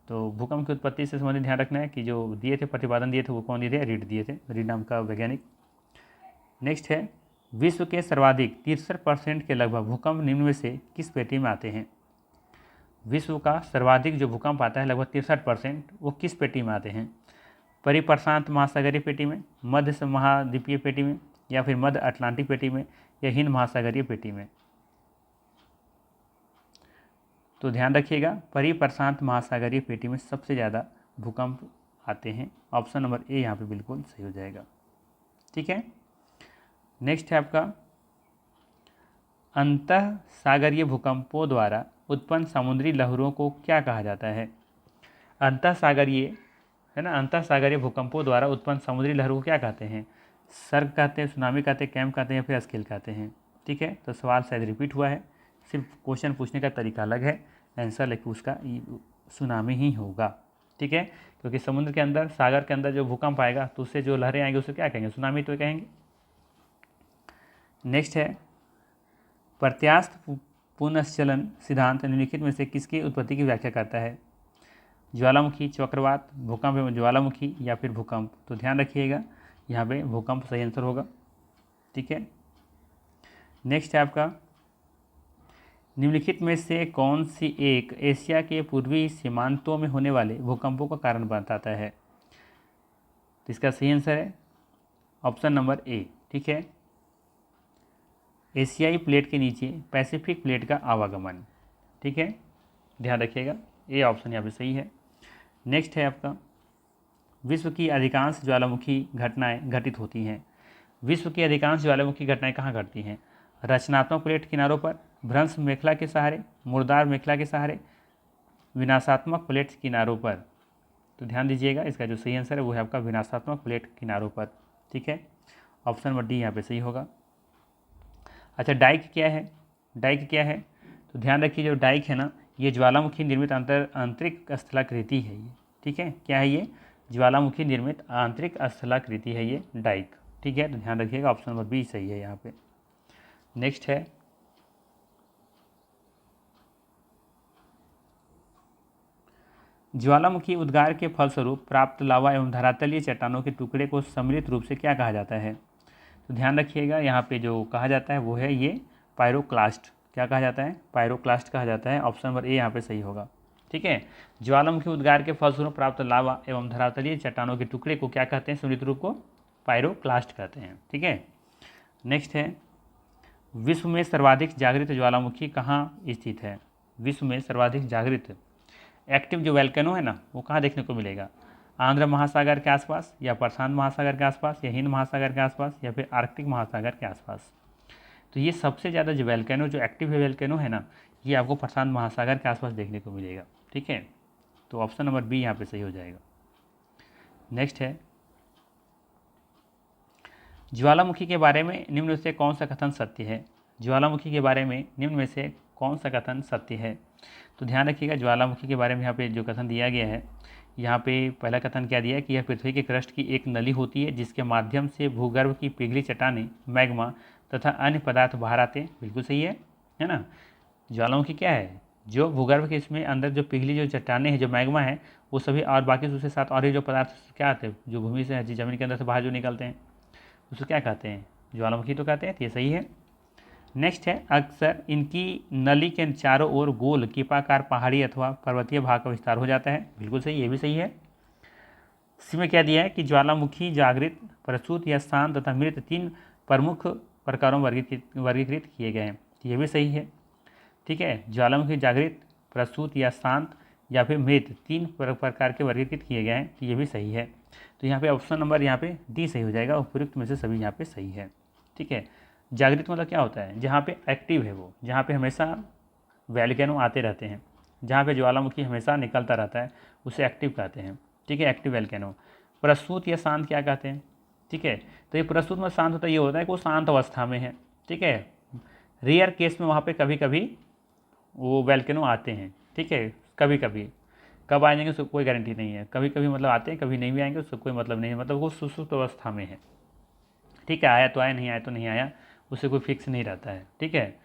तो भूकंप की उत्पत्ति से संबंधित ध्यान रखना है कि जो दिए थे, प्रतिपादन दिए थे, वो कौन दिए थे? रीड दिए थे, रीड नाम का वैज्ञानिक। नेक्स्ट है, विश्व के सर्वाधिक 63% के लगभग भूकंप निम्न में से किस पेटी में आते हैं? विश्व का सर्वाधिक जो भूकंप आता है लगभग 63%, वो किस पेटी में आते हैं? परिप्रशांत महासागरीय पेटी में, मध्य महाद्वीपीय पेटी में, या फिर मध्य अटलांटिक पेटी में, या हिंद महासागरीय पेटी में? तो ध्यान रखिएगा, परिप्रशांत महासागरीय पेटी में सबसे ज़्यादा भूकंप आते हैं। ऑप्शन नंबर ए यहाँ पे बिल्कुल सही हो जाएगा। ठीक है, नेक्स्ट है आपका, अंतः सागरीय भूकंपों द्वारा उत्पन्न समुद्री लहरों को क्या कहा जाता है? अंतः सागरीय है ना, अंतः सागरीय भूकंपों द्वारा उत्पन्न समुद्री लहरों को क्या कहते हैं? सर्ग कहते हैं, सुनामी कहते हैं, कैम्प कहते हैं, या फिर स्केल कहते हैं? ठीक है, तो सवाल शायद रिपीट हुआ है, सिर्फ क्वेश्चन पूछने का तरीका अलग है, आंसर लेकिन उसका सुनामी ही होगा। ठीक है, क्योंकि समुद्र के अंदर, सागर के अंदर जो भूकंप आएगा तो उससे जो लहरें आएंगी उसे क्या कहेंगे? सुनामी तो कहेंगे। नेक्स्ट है, प्रत्यास्थ पुनश्चलन सिद्धांत निम्नलिखित में से किसकी उत्पत्ति की व्याख्या करता है? ज्वालामुखी, चक्रवात, भूकंप एवं ज्वालामुखी, या फिर भूकंप? तो ध्यान रखिएगा, यहाँ पे भूकंप सही आंसर होगा। ठीक है, नेक्स्ट है आपका, निम्नलिखित में से कौन सी एक एशिया के पूर्वी सीमांतों में होने वाले भूकंपों का कारण बताता है? तो इसका सही आंसर है ऑप्शन नंबर ए। ठीक है, एशियाई प्लेट के नीचे पैसिफिक प्लेट का आवागमन। ठीक है, ध्यान रखिएगा, ए ऑप्शन यहाँ पे सही है। नेक्स्ट है आपका, विश्व की अधिकांश ज्वालामुखी घटनाएं घटित होती हैं। विश्व की अधिकांश ज्वालामुखी घटनाएं कहाँ घटती हैं? रचनात्मक प्लेट किनारों पर, भ्रंश मेखला के सहारे, मुर्दार मेखला के सहारे, विनाशात्मक प्लेट किनारों पर? तो ध्यान दीजिएगा, इसका जो सही आंसर है वो है आपका विनाशात्मक प्लेट किनारों पर। ठीक है, ऑप्शन नंबर डी यहाँ पे सही होगा। अच्छा, डाइक क्या है? डाइक क्या है? तो ध्यान रखिए, जो डाइक है ना, ये ज्वालामुखी निर्मित आंतरिक स्थलाकृति है ये। ठीक है, क्या है ये? ज्वालामुखी निर्मित आंतरिक स्थलाकृति है ये डाइक। ठीक है, तो ध्यान रखिएगा, ऑप्शन नंबर बी सही है यहाँ पे। नेक्स्ट है, ज्वालामुखी उद्गार के फलस्वरूप प्राप्त लावा एवं धरातलीय चट्टानों के टुकड़े को सम्मिलित रूप से क्या कहा जाता है? तो ध्यान रखिएगा, यहाँ पे जो कहा जाता है वो है ये पायरोक्लास्ट। क्या कहा जाता है? पायरोक्लास्ट कहा जाता है। ऑप्शन नंबर ए यहाँ पे सही होगा। ठीक है, ज्वालामुखी उद्गार के फलस्वरूप प्राप्त लावा एवं धरातलीय चट्टानों के टुकड़े को क्या कहते हैं? सम्मिलित रूप को पायरोक्लास्ट कहते हैं। ठीक है, नेक्स्ट है, विश्व में सर्वाधिक जागृत ज्वालामुखी कहाँ स्थित है? विश्व में सर्वाधिक जागृत एक्टिव जो वैल्केनो है ना, वो कहाँ देखने को मिलेगा? आंध्र महासागर के आसपास, या प्रशांत महासागर के आसपास, या हिंद महासागर के आसपास, या फिर आर्कटिक महासागर के आसपास? तो ये सबसे ज़्यादा जो वैल्केनो, जो एक्टिव है वैल्केनो है ना, ये आपको प्रशांत महासागर के आसपास देखने को मिलेगा। ठीक है, तो ऑप्शन नंबर बी यहाँ पे सही हो जाएगा। नेक्स्ट है, ज्वालामुखी के बारे में निम्न में से कौन सा कथन सत्य है? ज्वालामुखी के बारे में निम्न में से कौन सा कथन सत्य है? तो ध्यान रखिएगा, ज्वालामुखी के बारे में यहाँ पे जो कथन दिया गया है, यहाँ पे पहला कथन क्या दिया है कि यह पृथ्वी के क्रस्ट की एक नली होती है जिसके माध्यम से भूगर्भ की पिघली चट्टानें, मैग्मा तथा अन्य पदार्थ बाहर आते हैं। बिल्कुल सही है ना? ज्वालामुखी क्या है? जो भूगर्भ के इसमें अंदर जो पिघली जो चट्टानें हैं, जो मैग्मा है, वो सभी और बाकी उसके साथ और ये जो पदार्थ क्या आते हैं, जो भूमि से ज़मीन के अंदर से बाहर जो निकलते हैं, उसको क्या कहते हैं? ज्वालामुखी तो कहते हैं। तो ये सही है। नेक्स्ट है, अक्सर इनकी नली के चारों ओर गोल कीपाकार पहाड़ी अथवा पर्वतीय भाग का विस्तार हो जाता है। बिल्कुल सही, ये भी सही है। इसी में क्या दिया है कि ज्वालामुखी जागृत, प्रसूत या शांत तथा मृत 3 प्रमुख प्रकारों में वर्गीकृत किए गए हैं। ये भी सही है। ठीक है, ज्वालामुखी जागृत, प्रसूत या शांत या फिर मृत 3 प्रकार के वर्गीकृत किए गए हैं। ये भी सही है। तो यहाँ पे ऑप्शन नंबर यहाँ पे डी सही हो जाएगा। उपयुक्त में से सभी यहाँ पे सही है। ठीक है, जागृत मतलब क्या होता है? जहाँ पे एक्टिव है वो, जहाँ पे हमेशा वैल्केनो आते रहते हैं, जहाँ पे ज्वालामुखी हमेशा निकलता रहता है, उसे एक्टिव कहते हैं। ठीक है, एक्टिव वैल्केनो। प्रसूत या शांत क्या कहते हैं? ठीक है, तो ये प्रसूत में शांत होता है, ये होता है कि वो शांत अवस्था में है। ठीक है, रेयर केस में वहाँ पे कभी कभी वो वैल्केनो आते हैं। ठीक है, कभी कभी, कब आ जाएंगे उसको कोई गारंटी नहीं है। कभी कभी मतलब आते हैं, कभी नहीं भी आएंगे, उसको कोई मतलब नहीं है, मतलब वो सुसुप्त अवस्था में है। ठीक है, आया तो आया, नहीं आया तो नहीं आया, उससे कोई फिक्स नहीं रहता है। ठीक है,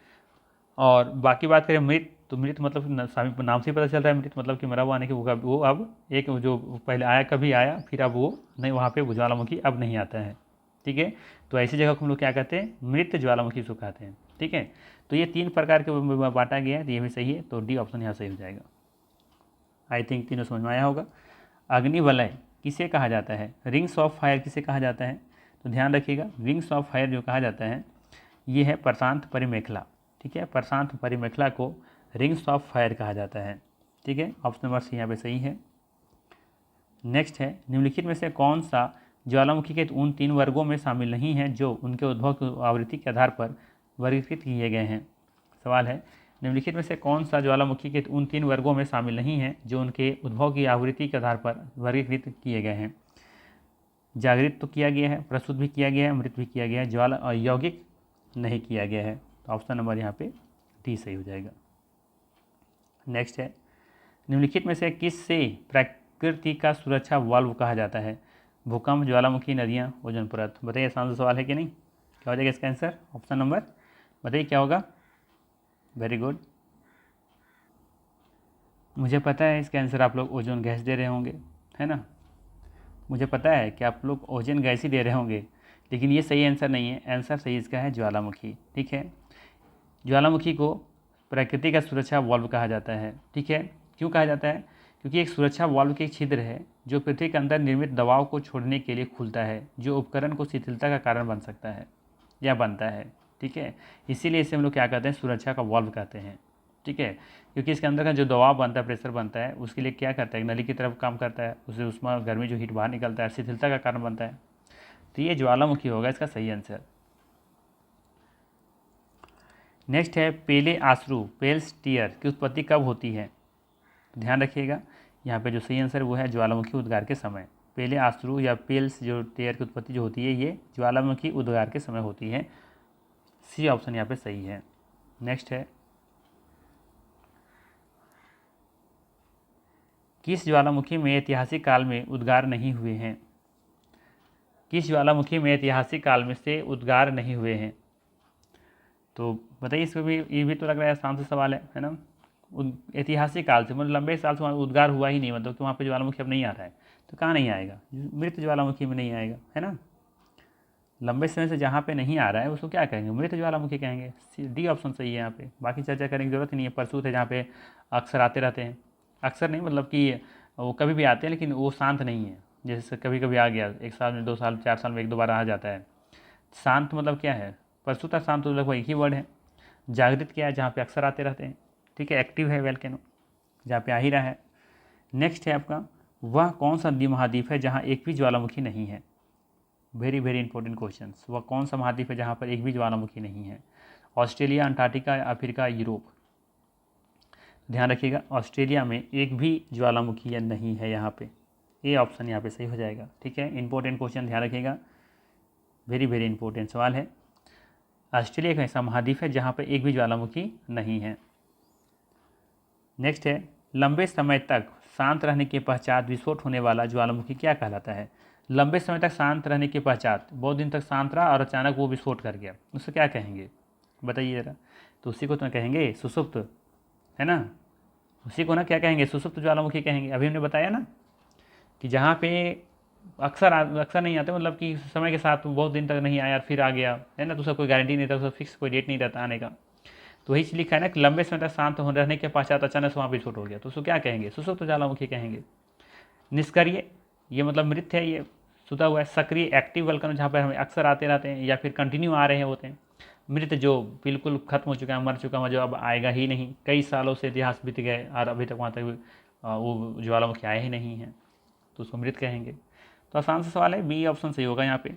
और बाकी बात करें मृत, तो मृत मतलब नाम से ही पता चल रहा है, मृत मतलब कि मरा हुआ, आने की वो अब एक जो पहले आया कभी आया, फिर अब वो नहीं, वहाँ पे ज्वालामुखी अब नहीं आता है। ठीक है, तो ऐसी जगह को हम लोग क्या कहते हैं? मृत ज्वालामुखी उसको कहते हैं। ठीक है, तो ये 3 प्रकार के बांटा गया है, तो ये भी सही है। तो डी ऑप्शन यहाँ सही हो जाएगा। आई थिंक तीनों समझ में आया होगा। अग्निवलय किसे कहा जाता है? रिंग्स ऑफ फायर किसे कहा जाता है? तो ध्यान रखिएगा, रिंग्स ऑफ फायर जो कहा जाता है, ये है प्रशांत परिमेखला। ठीक है, प्रशांत परिमेखला को रिंग्स ऑफ फायर कहा जाता है। ठीक है, ऑप्शन नंबर सी यहाँ पे सही है। नेक्स्ट है, निम्नलिखित में से कौन सा ज्वालामुखी के उन 3 वर्गों में शामिल नहीं है जो उनके उद्भव की आवृत्ति के आधार पर वर्गीकृत किए गए हैं? सवाल है, निम्नलिखित में से कौन सा ज्वालामुखी के उन 3 वर्गों में शामिल नहीं है जो उनके उद्भव की आवृत्ति के आधार पर वर्गीकृत किए गए हैं? जागृत तो किया गया है, प्रस्तुत भी किया गया है, मृत भी किया गया है, ज्वाला यौगिक नहीं किया गया है। तो ऑप्शन नंबर यहाँ पे डी सही हो जाएगा। नेक्स्ट है, निम्नलिखित में से किस से प्रकृति का सुरक्षा वाल्व कहा जाता है? भूकंप, ज्वालामुखी, नदियाँ, ओजोन परत? बताइए, आसान सा सवाल है कि नहीं? क्या हो जाएगा इसका आंसर? ऑप्शन नंबर बताइए क्या होगा? वेरी गुड, मुझे पता है इसका आंसर आप लोग ओजोन गैस दे रहे होंगे, है ना? मुझे पता है कि आप लोग ओजोन गैस ही दे रहे होंगे, लेकिन ये सही आंसर नहीं है। आंसर सही इसका है ज्वालामुखी। ठीक है, ज्वालामुखी को प्रकृति का सुरक्षा वाल्व कहा जाता है। ठीक है, क्यों कहा जाता है? क्योंकि एक सुरक्षा वाल्व के एक छिद्र है जो पृथ्वी के अंदर निर्मित दबाव को छोड़ने के लिए खुलता है, जो उपकरण को शिथिलता का कारण बन सकता है या बनता है। ठीक है, इसीलिए इसे हम लोग क्या कहते हैं? सुरक्षा का वाल्व कहते हैं। ठीक है, क्योंकि इसके अंदर का जो दबाव बनता है, प्रेशर बनता है, उसके लिए क्या करता है? नली की तरफ काम करता है, उससे उसमें गर्मी जो हीट बाहर निकलता है, शिथिलता का कारण बनता है। तो ये ज्वालामुखी होगा इसका सही आंसर। नेक्स्ट है, पेले आश्रु, पेल्स टीयर की उत्पत्ति कब होती है? ध्यान रखिएगा, यहाँ पे जो सही आंसर वो है ज्वालामुखी उद्गार के समय। पेले आश्रु या पेल्स जो टीयर की उत्पत्ति जो होती है, ये ज्वालामुखी उद्गार के समय होती है। सी ऑप्शन यहाँ पे सही है। नेक्स्ट है, किस ज्वालामुखी में ऐतिहासिक काल में उद्गार नहीं हुए हैं? किस ज्वालामुखी में ऐतिहासिक काल में से उद्गार नहीं हुए हैं? तो बताइए, इसमें भी ये भी तो लग रहा है आसान सा सवाल है ना? ऐतिहासिक काल से, मतलब लंबे साल से वहाँ उद्गार हुआ ही नहीं, मतलब कि वहाँ पे ज्वालामुखी अब नहीं आ रहा है, तो कहाँ नहीं आएगा, मृत ज्वालामुखी में नहीं आएगा, है ना। लंबे समय से जहाँ पे नहीं आ रहा है उसको क्या कहेंगे, मृत ज्वालामुखी कहेंगे। डी ऑप्शन सही है यहाँ पे, बाकी चर्चा करने की जरूरत ही नहीं है। परसूत है जहाँ पे अक्सर आते रहते हैं, अक्सर नहीं मतलब कि वो कभी भी आते हैं, लेकिन वो शांत नहीं है, जैसे कभी कभी आ गया, 1 साल में 2 साल 4 साल में 1-2 बार आ जाता है। शांत मतलब क्या है, परसूत और शांत तो लगभग एक ही वर्ड है। जागृत क्या है, जहाँ पे अक्सर आते रहते हैं, ठीक है। एक्टिव है वोल्केनो, जहाँ पे आ ही रहा है। नेक्स्ट है आपका, वह कौन सा महाद्वीप है जहाँ एक भी ज्वालामुखी नहीं है। Very very important question. वह कौन सा महाद्वीप है जहाँ पर एक भी ज्वालामुखी नहीं है। Australia, Antarctica, Africa, Europe. ध्यान रखिएगा, ऑस्ट्रेलिया में एक भी ज्वालामुखी नहीं है यहाँ पे, ये ऑप्शन यहाँ पे सही हो जाएगा, ठीक है। इंपॉर्टेंट क्वेश्चन, ध्यान रखिएगा, वेरी वेरी इंपॉर्टेंट सवाल है। ऑस्ट्रेलिया एक ऐसा महाद्वीप है जहाँ पर एक भी ज्वालामुखी नहीं है। नेक्स्ट है, लंबे समय तक शांत रहने के पश्चात विस्फोट होने वाला ज्वालामुखी क्या कहलाता है। लंबे समय तक शांत रहने के पश्चात, बहुत दिन तक शांत रहा और अचानक वो विस्फोट कर गया, उससे क्या कहेंगे बताइए ज़रा। तो उसी को तो कहेंगे सुसुप्त, है ना। उसी को ना क्या कहेंगे, सुसुप्त ज्वालामुखी कहेंगे। अभी हमने बताया ना कि जहाँ पे अक्सर नहीं आते, मतलब कि समय के साथ बहुत दिन तक नहीं आया फिर आ गया, है ना, तो उसका कोई गारंटी नहीं था, उसका फिक्स कोई डेट नहीं रहता आने का। तो वही लिखा है ना कि लंबे समय तक शांत रहने के पश्चात अचानक से वहाँ विस्फोट हो गया, तो उसको क्या कहेंगे, सुसुप्त ज्वालामुखी कहेंगे। निष्क्रिय, ये मतलब मृत है, ये सुता हुआ है। सक्रिय, एक्टिव वल्कन, जहाँ पर हमें अक्सर आते रहते हैं या फिर कंटिन्यू आ रहे होते हैं। मृत, जो बिल्कुल खत्म हो चुका है, मर चुका है, जो अब आएगा ही नहीं, कई सालों से इतिहास बीत गए और अभी तक वहाँ तक वो ज्वालामुखी आए ही नहीं हैं, तो उसको मृत कहेंगे। तो आसान सा सवाल है, बी ऑप्शन सही होगा यहाँ पे,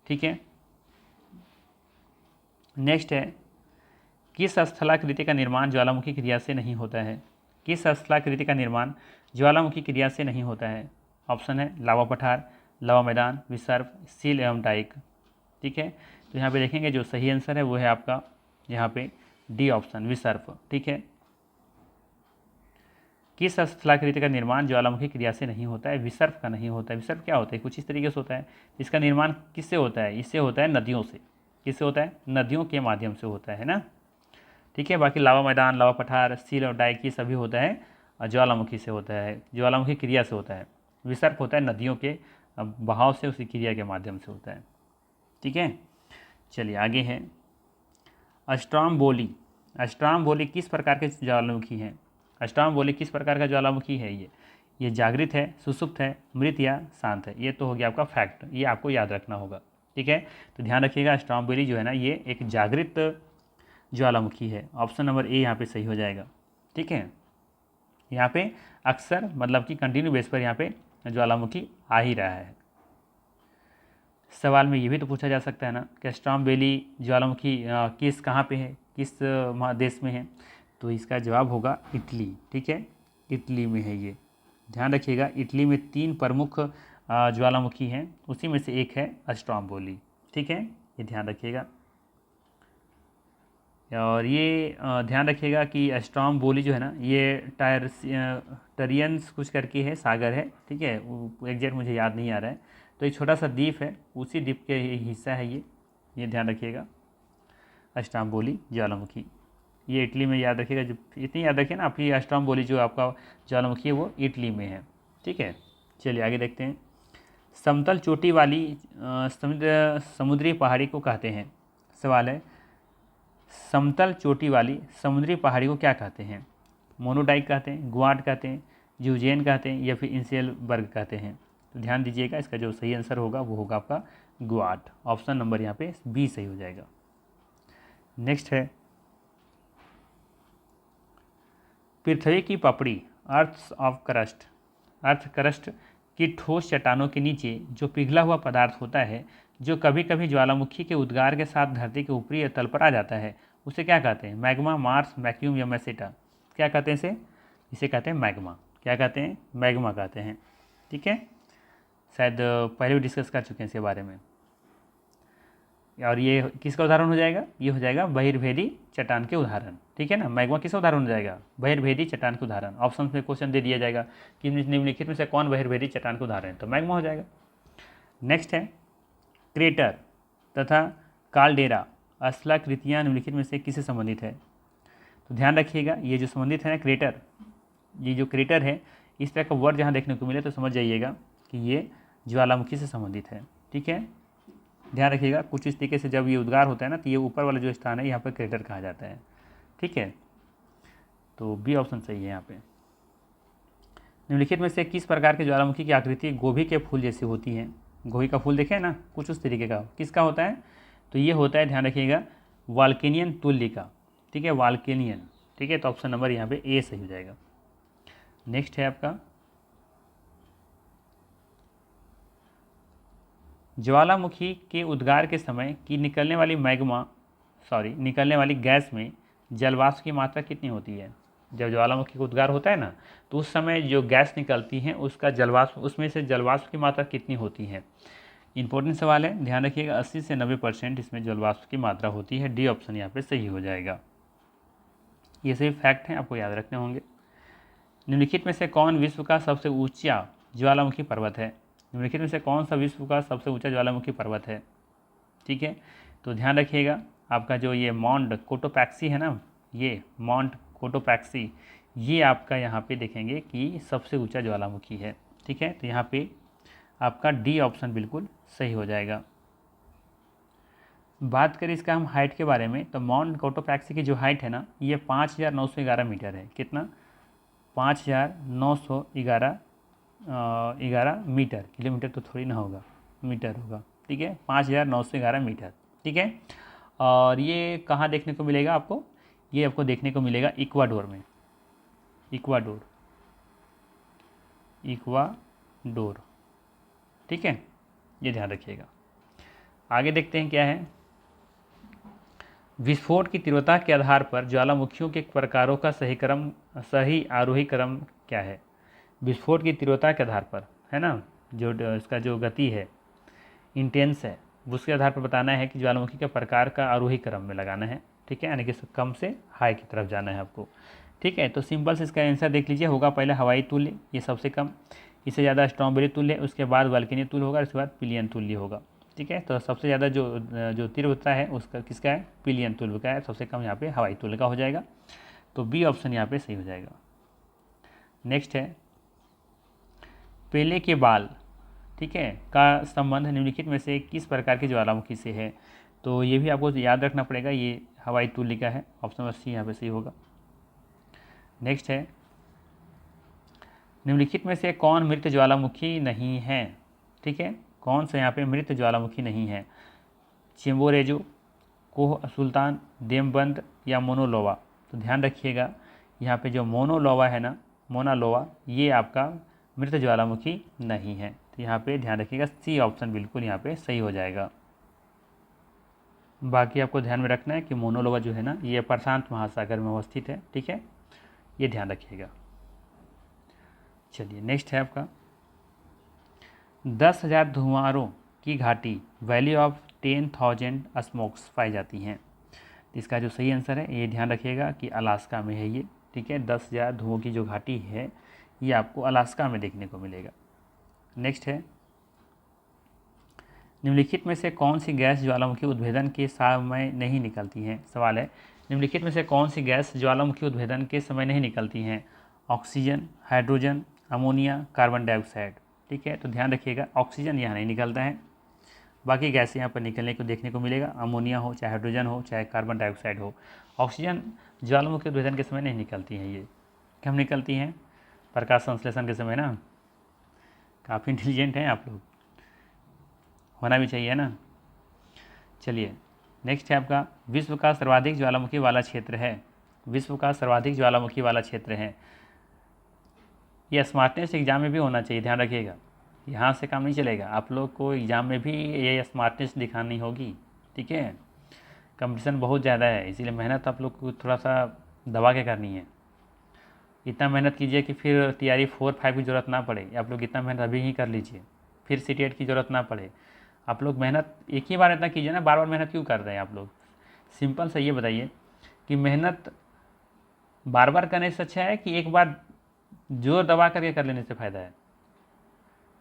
ठीक है। नेक्स्ट है, किस स्थलाकृति का निर्माण ज्वालामुखी क्रिया से नहीं होता है। किस स्थलाकृति का निर्माण ज्वालामुखी क्रिया से नहीं होता है। ऑप्शन है लावा पठार, लावा मैदान, विसर्प, सील एवं डाइक, ठीक है। तो यहाँ पे देखेंगे जो सही आंसर है वो है आपका यहाँ पे डी ऑप्शन, विसर्प, ठीक है। किस स्थलाकृति का निर्माण ज्वालामुखी क्रिया से नहीं होता है, विसर्प का नहीं होता है। विसर्प क्या होता है, कुछ इस तरीके से होता है। इसका निर्माण किससे होता है, इससे होता है नदियों से। किससे होता है, नदियों के माध्यम से होता है ना, ठीक है। बाकी लावा मैदान, लावा पठार, सील और डाइक, ये सभी होता है ज्वालामुखी से होता है, ज्वालामुखी क्रिया से होता है। विसर्प होता है नदियों के बहाव से, उसी क्रिया के माध्यम से होता है, ठीक है। चलिए आगे है, अस्ट्रोम्बोली। अस्ट्रोम्बोली किस प्रकार के ज्वालामुखी हैं। अस्ट्रोम्बोली किस प्रकार का ज्वालामुखी है ये जागृत है, सुसुप्त है, मृत या शांत है। ये तो हो गया आपका फैक्ट, ये आपको याद रखना होगा, ठीक है। तो ध्यान रखिएगा, अस्ट्रोम्बोली जो है ना ये एक जागृत ज्वालामुखी है। ऑप्शन नंबर ए यहाँ पे सही हो जाएगा, ठीक है। यहाँ पे अक्सर मतलब कि कंटिन्यू बेस पर यहाँ पे ज्वालामुखी आ ही रहा है। सवाल में ये भी तो पूछा जा सकता है ना कि अस्ट्रोम्बोली ज्वालामुखी कहाँ पे है, किस महादेश में है। तो इसका जवाब होगा इटली, ठीक है, इटली में है ये। ध्यान रखिएगा, इटली में 3 प्रमुख ज्वालामुखी हैं, उसी में से एक है अस्ट्रोम्बोली, ठीक है, ये ध्यान रखिएगा। और ये ध्यान रखिएगा कि अस्ट्रोम्बोली जो है ना ये टरियंस कुछ करके है, सागर है, ठीक है, वो एग्जैक्ट मुझे याद नहीं आ रहा है। तो एक छोटा सा द्वीप है, उसी द्वीप के हिस्सा है ये ध्यान रखिएगा। अस्ट्रोम्बोली ज्वालामुखी ये इटली में, याद रखिएगा, जो इतनी याद रखिए ना, आपकी अस्ट्रोम्बोली जो आपका ज्वालामुखी है वो इटली में है, ठीक है। चलिए आगे देखते हैं, समतल चोटी वाली समुद्री पहाड़ी को कहते हैं। सवाल है, समतल चोटी वाली समुद्री पहाड़ी को क्या कहते हैं। मोनोडाइक कहते हैं, गुआट कहते हैं, ज्यूजेन कहते हैं, या फिर इंसेलबर्ग कहते हैं। तो ध्यान दीजिएगा, इसका जो सही आंसर होगा वो होगा आपका गुआट। ऑप्शन नंबर यहाँ पे बी सही हो जाएगा। नेक्स्ट है, पृथ्वी की पपड़ी, earth of crust, earth crust की ठोस चट्टानों के नीचे जो पिघला हुआ पदार्थ होता है, जो कभी कभी ज्वालामुखी के उद्गार के साथ धरती के ऊपरी तल पर आ जाता है, उसे क्या कहते हैं। मैग्मा, मार्स, वैक्यूम या मेसेटा। क्या कहते हैं इसे कहते हैं मैग्मा। क्या कहते हैं, मैग्मा कहते हैं, ठीक है। शायद पहले भी डिस्कस कर चुके हैं इसके बारे में। और ये किसका उदाहरण हो जाएगा, ये हो जाएगा बहिर्भेदी चट्टान के उदाहरण, ठीक है ना। मैग्मा किसका उदाहरण हो जाएगा, बहिर्भेदी चट्टान के उदाहरण। ऑप्शन में क्वेश्चन दे दिया जाएगा कि निम्नलिखित में से कौन बहिर्भेदी चट्टान के उदाहरण है, तो मैग्मा हो जाएगा। नेक्स्ट है, क्रेटर तथा काल्डेरा स्थलाकृतियाँ निम्नलिखित में से किससे संबंधित है। तो ध्यान रखिएगा ये जो संबंधित है ना क्रेटर, ये जो क्रेटर है इस तरह का वर्ड जहाँ देखने को मिले तो समझ जाइएगा कि ये ज्वालामुखी से संबंधित है। ठीक है, ध्यान रखिएगा कुछ इस तरीके से जब ये उद्गार होता है ना तो ये ऊपर वाला जो स्थान है यहाँ पर क्रेटर कहा जाता है। ठीक है, तो बी ऑप्शन सही है यहाँ पे। निम्नलिखित में से किस प्रकार के ज्वालामुखी की आकृति गोभी के फूल जैसी होती है? गोभी का फूल देखें ना, कुछ उस तरीके का किसका होता है? तो ये होता है, ध्यान रखिएगा, वाल्केनियन तुल्य का। ठीक है, वाल्केनियन। ठीक है, तो ऑप्शन नंबर यहाँ पे ए सही हो जाएगा। नेक्स्ट है आपका, ज्वालामुखी के उद्गार के समय की निकलने वाली गैस में जलवाष्प की मात्रा कितनी होती है? जब ज्वालामुखी का उद्गार होता है ना तो उस समय जो गैस निकलती है उसका जलवाष्प, उसमें से जलवाष्प की मात्रा कितनी होती है? इंपॉर्टेंट सवाल है, ध्यान रखिएगा 80 से 90% इसमें जलवाष्प की मात्रा होती है। डी ऑप्शन यहाँ पे सही हो जाएगा। ये सभी फैक्ट हैं, आपको याद रखने होंगे। निम्नलिखित में से कौन विश्व का सबसे ऊंचा ज्वालामुखी पर्वत है? निम्नलिखित में से कौन सा विश्व का सबसे ऊंचा ज्वालामुखी पर्वत है? ठीक है, तो ध्यान रखिएगा आपका जो ये माउंट कोटोपैक्सी है ना, ये माउंट कोटोपैक्सी, ये आपका यहाँ पे देखेंगे कि सबसे ऊंचा ज्वालामुखी है। ठीक है, तो यहाँ पे आपका डी ऑप्शन बिल्कुल सही हो जाएगा। बात करें इसका हम हाइट के बारे में, तो माउंट कोटोपैक्सी की जो हाइट है ना ये 5911 मीटर है। कितना? 5911 मीटर। किलोमीटर तो थोड़ी ना होगा, मीटर होगा। ठीक है, 5911 मीटर। ठीक है, और ये कहाँ देखने को मिलेगा आपको? ये आपको देखने को मिलेगा इक्वाडोर में। इक्वाडोर। ठीक है, ये ध्यान रखिएगा। आगे देखते हैं क्या है। विस्फोट की तीव्रता के आधार पर ज्वालामुखियों के प्रकारों का सही आरोही क्रम क्या है? विस्फोट की तीव्रता के आधार पर, है ना, जो इसका जो गति है, इंटेंस है, उसके आधार पर बताना है कि ज्वालामुखी के प्रकार का आरोही क्रम में लगाना है। ठीक है, यानी कि कम से हाई की तरफ जाना है आपको। ठीक है, तो सिंपल से इसका आंसर देख लीजिए, होगा पहले हवाई तुल्य, ये सबसे कम, इससे ज़्यादा स्ट्रॉबेरी तुल्य, उसके बाद वाल्केनिय तुल्य होगा, उसके बाद पिलियन तुल्य होगा। ठीक है, तो सबसे ज़्यादा जो तीव्रता है उसका किसका है? पिलियन तुल्य का है। सबसे कम यहाँ पे हवाई तुल्य का हो जाएगा। तो बी ऑप्शन यहाँ पे सही हो जाएगा। नेक्स्ट है, पेले के बाल, ठीक है, का संबंध निम्नलिखित में से किस प्रकार के ज्वालामुखी से है? तो ये भी आपको याद रखना पड़ेगा, ये हवाई तुल्य का है। ऑप्शन नंबर सी यहाँ पे सही होगा। नेक्स्ट है, निम्नलिखित में से कौन मृत ज्वालामुखी नहीं है? ठीक है, कौन सा यहाँ पे मृत ज्वालामुखी नहीं है? चेम्बोरेजो, कोह सुल्तान, देमबंद या मोनोलोवा? तो ध्यान रखिएगा यहाँ पे जो मोनोलोवा है ना, मोनालोवा, ये आपका मृत ज्वालामुखी नहीं है। तो यहाँ पे ध्यान रखिएगा सी ऑप्शन बिल्कुल यहाँ पे सही हो जाएगा। बाकी आपको ध्यान में रखना है कि मोनोलोवा जो है ना ये प्रशांत महासागर में अवस्थित है। ठीक है, ये ध्यान रखिएगा। चलिए नेक्स्ट है आपका, 10,000 धुआंरों की घाटी, वैली ऑफ 10,000 स्मोक्स पाई जाती हैं। इसका जो सही आंसर है ये ध्यान रखिएगा कि अलास्का में है ये। ठीक है, 10,000 धुओं की जो घाटी है ये आपको अलास्का में देखने को मिलेगा। नेक्स्ट है, निम्नलिखित में से कौन सी गैस ज्वालामुखी उद्भेदन के समय नहीं निकलती हैं? सवाल है, निम्नलिखित में से कौन सी गैस ज्वालामुखी उद्भेदन के समय नहीं निकलती हैं? Oxygen, hydrogen, ammonia, carbon dioxide. ठीक है, तो ध्यान रखिएगा ऑक्सीजन यहाँ नहीं निकलता है, बाकी गैस यहाँ पर निकलने को देखने को मिलेगा, अमोनिया हो, चाहे हाइड्रोजन हो, चाहे कार्बन डाइऑक्साइड हो। ऑक्सीजन ज्वालामुखी उद्भेदन के समय नहीं निकलती हैं। ये कब निकलती हैं? प्रकाश संश्लेषण के समय ना। काफ़ी इंटेलिजेंट हैं आप लोग, होना भी चाहिए ना। चलिए नेक्स्ट है आपका, विश्व का सर्वाधिक ज्वालामुखी वाला क्षेत्र है। विश्व का सर्वाधिक ज्वालामुखी वाला क्षेत्र है। ये स्मार्टनेस एग्जाम में भी होना चाहिए, ध्यान रखिएगा, यहाँ से काम नहीं चलेगा, आप लोग को एग्ज़ाम में भी ये स्मार्टनेस दिखानी होगी। ठीक है, कंपटीशन बहुत ज़्यादा है, इसीलिए मेहनत आप लोग को थोड़ा सा दबा के करनी है। इतना मेहनत कीजिए कि फिर तैयारी 4-5 की ज़रूरत ना पड़े। आप लोग इतना मेहनत अभी ही कर लीजिए, फिर CTET की ज़रूरत ना पड़े। आप लोग मेहनत एक ही बार इतना कीजिए ना, बार बार मेहनत क्यों कर रहे हैं आप लोग? सिंपल से ये बताइए कि मेहनत बार बार करने से अच्छा है कि एक बार जोर दबा करके कर लेने से फ़ायदा है?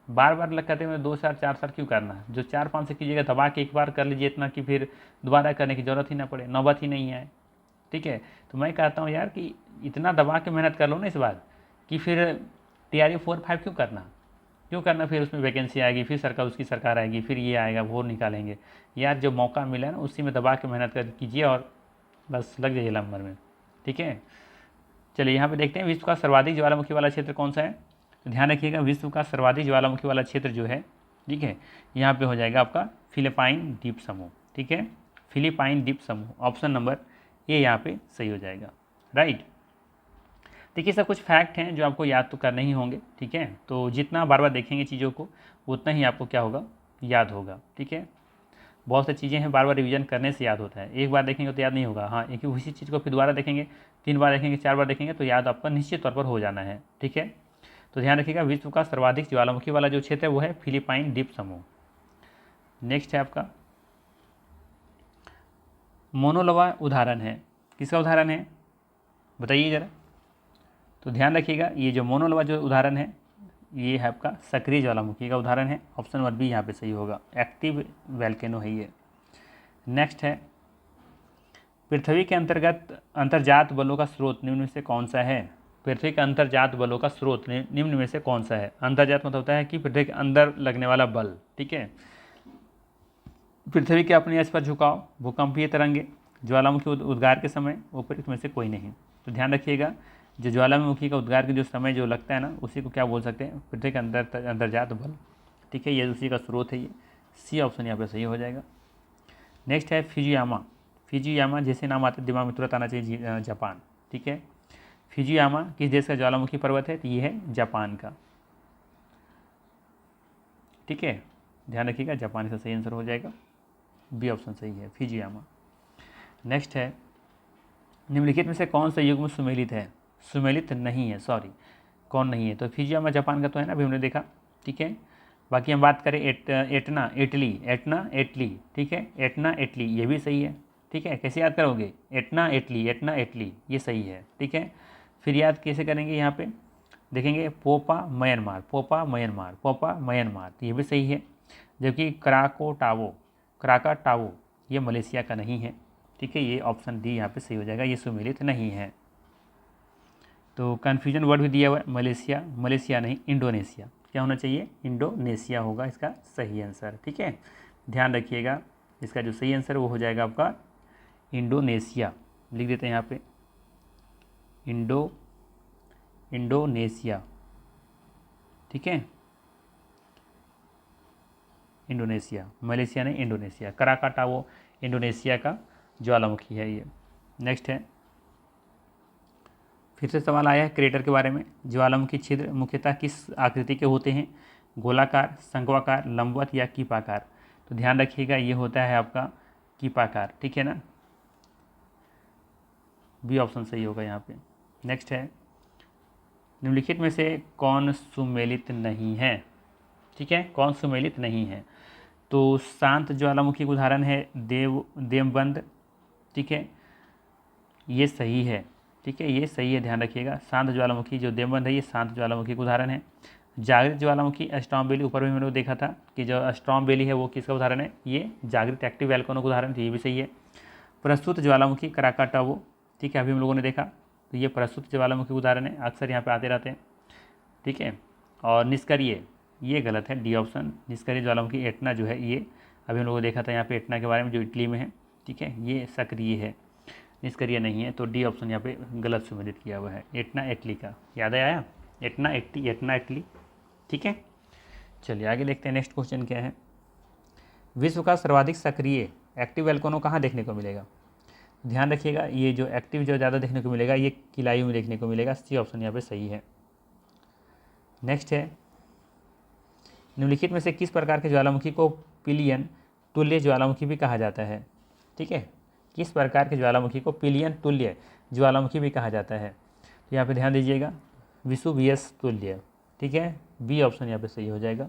बार बार लग करते हुए 2 साल 4 साल क्यों करना? जो 4-5 से कीजिएगा दबा के एक बार कर लीजिए, इतना कि फिर दोबारा करने की ज़रूरत ही ना पड़े, नौबत ही नहीं आए। ठीक है। तो मैं कहता हूँ यार कि इतना दबा के मेहनत कर लो ना इस बार कि फिर TRE 4-5 क्यों करना, फिर उसमें वैकेंसी आएगी, फिर सरकार उसकी सरकार आएगी, फिर ये आएगा वो निकालेंगे। यार जो मौका मिला ना उसी में दबा के मेहनत कर कीजिए और बस लग जाइए नंबर में, ठीक है। चलिए यहाँ पे देखते हैं विश्व का सर्वाधिक ज्वालामुखी वाला क्षेत्र कौन सा है। तो ध्यान रखिएगा विश्व का सर्वाधिक ज्वालामुखी वाला क्षेत्र जो है, ठीक है, यहाँ पे हो जाएगा आपका फिलिपाइन द्वीप समूह, ठीक है, फिलिपाइन द्वीप समूह, ऑप्शन नंबर ए यहाँ पे सही हो जाएगा, राइट। देखिए सब कुछ फैक्ट हैं जो आपको याद तो करने ही होंगे, ठीक है। तो जितना बार बार देखेंगे चीज़ों को उतना ही आपको क्या होगा, याद होगा, ठीक है। बहुत सी चीज़ें हैं बार बार रिवीजन करने से याद होता है, एक बार देखेंगे तो याद नहीं होगा, हाँ एक ही उसी चीज़ को फिर दोबारा देखेंगे, 3 बार देखेंगे, 4 बार देखेंगे तो याद आपका निश्चित तौर पर हो जाना है, ठीक है। तो ध्यान रखिएगा विश्व का सर्वाधिक ज्वालामुखी वाला जो क्षेत्र है वो है फिलिपाइन द्वीप समूह। नेक्स्ट है आपका मोनोलोवा उदाहरण है, किसका उदाहरण है बताइए जरा। तो ध्यान रखिएगा ये जो मोनोलोवा जो उदाहरण है ये है आपका सक्रिय ज्वालामुखी का उदाहरण है, ऑप्शन नंबर बी यहाँ पे सही होगा, एक्टिव वैल्केनो है ये। नेक्स्ट है पृथ्वी के अंतर्गत अंतर्जात बलों का स्रोत निम्न में से कौन सा है। पृथ्वी के अंतर्जात बलों का स्रोत निम्न में से कौन सा है। अंतर्जात मतलब होता है कि पृथ्वी के अंदर लगने वाला बल, ठीक है। पृथ्वी के अपने अक्ष पर झुकाव, भूकंपीय तरंगे, ज्वालामुखी उद्गार के समय, ऊपर में से कोई नहीं। तो ध्यान रखिएगा जो ज्वालामुखी का उद्गार के जो समय जो लगता है ना उसी को क्या बोल सकते हैं, पृथ्वी के अंतर्जात बल, ठीक है, ये उसी का स्रोत है ये, सी ऑप्शन यहाँ पे सही हो जाएगा। नेक्स्ट है फ्यूजियामा, फ्यूजियामा जैसे नाम आते दिमाग में तुरंत आना चाहिए जापान, ठीक है। फ्यूजियामा किस देश का ज्वालामुखी पर्वत है, तो ये है जापान का, ठीक है, ध्यान रखिएगा जापान का सही आंसर हो जाएगा, बी ऑप्शन सही है फ्यूजियामा। नेक्स्ट है निम्नलिखित में से कौन सा युग्म सुमेलित है, सुमेलित नहीं है, सॉरी कौन नहीं है। तो फ्यूजियामा जापान का तो है ना, अभी हमने देखा, ठीक है। बाकी हम बात करें एटना इटली, एटना इटली, ठीक है, एटना इटली ये भी सही है, ठीक है। कैसे याद करोगे, एटना इटली, एटना इटली ये सही है, ठीक है। फिर याद कैसे करेंगे, यहाँ पे देखेंगे पोपा म्यांमार, पोपा म्यांमार, पोपा म्यांमार तो ये भी सही है। जबकि क्राकाटावो ये मलेशिया का नहीं है, ठीक है, ये ऑप्शन डी यहाँ पे सही हो जाएगा, ये सुमेलित नहीं है। तो कन्फ्यूजन वर्ड भी दिया हुआ है मलेशिया, मलेशिया नहीं इंडोनेशिया, क्या होना चाहिए, इंडोनेशिया होगा इसका सही आंसर, ठीक है। ध्यान रखिएगा इसका जो सही आंसर वो हो जाएगा आपका इंडोनेशिया, लिख देते हैं यहाँ पे इंडोनेशिया, ठीक है, इंडोनेशिया, मलेशिया नहीं इंडोनेशिया, क्राकाटावो इंडोनेशिया का ज्वालामुखी है ये। नेक्स्ट है फिर से सवाल आया है क्रेटर के बारे में, ज्वालामुखी छिद्र मुख्यतः किस आकृति के होते हैं, गोलाकार, शंक्वाकार, लंबवत या कीपाकार। तो ध्यान रखिएगा ये होता है आपका कीपाकार, ठीक है ना, बी ऑप्शन सही होगा यहाँ पे। नेक्स्ट है निम्नलिखित में से कौन सुमेलित नहीं है, ठीक है, कौन सुमेलित नहीं है। तो शांत ज्वालामुखी का उदाहरण है देवबंद, ठीक है, ये सही है, ठीक है, ये सही है, ध्यान रखिएगा शांत ज्वालामुखी जो देवबंद है ये शांत ज्वालामुखी का उदाहरण है। जागृत ज्वालामुखी स्टॉर्म वैली, ऊपर भी मैंने देखा था कि जो स्टॉर्म वैली है वो किसका उदाहरण है, ये जागृत एक्टिव वैल्केनो का उदाहरण, ये भी सही है। प्रस्तुत ज्वालामुखी क्राकाटावो, ठीक है, अभी हम लोगों ने देखा, तो ये प्रस्तुत ज्वालामुखी उदाहरण है, अक्सर यहाँ पे आते रहते हैं, ठीक है। और निष्क्रिय ये गलत है, डी ऑप्शन, निष्क्रिय ज्वालामुखी एटना जो है ये अभी हम लोगों ने देखा था यहाँ पे एटना के बारे में जो इटली में है, ठीक है, ये सक्रिय है, निष्क्रिय नहीं है, तो डी ऑप्शन यहाँ पे गलत सुमेलित किया हुआ है, एटना इटली का, याद आया, एटना इटली, ठीक है। चलिए आगे देखते हैं नेक्स्ट क्वेश्चन क्या है। विश्व का सर्वाधिक सक्रिय एक्टिव वैल्केनो कहाँ देखने को मिलेगा। ध्यान रखिएगा ये जो एक्टिव जो ज़्यादा देखने को मिलेगा ये किलायू में देखने को मिलेगा, सी ऑप्शन यहाँ पे सही है। नेक्स्ट है निम्नलिखित में से किस प्रकार के ज्वालामुखी को पिलियन तुल्य ज्वालामुखी भी कहा जाता है, ठीक है, किस प्रकार के ज्वालामुखी को पिलियन तुल्य ज्वालामुखी भी कहा जाता है। तो यहाँ पे ध्यान दीजिएगा विसुवियस तुल्य, ठीक है, बी ऑप्शन यहाँ पे सही हो जाएगा।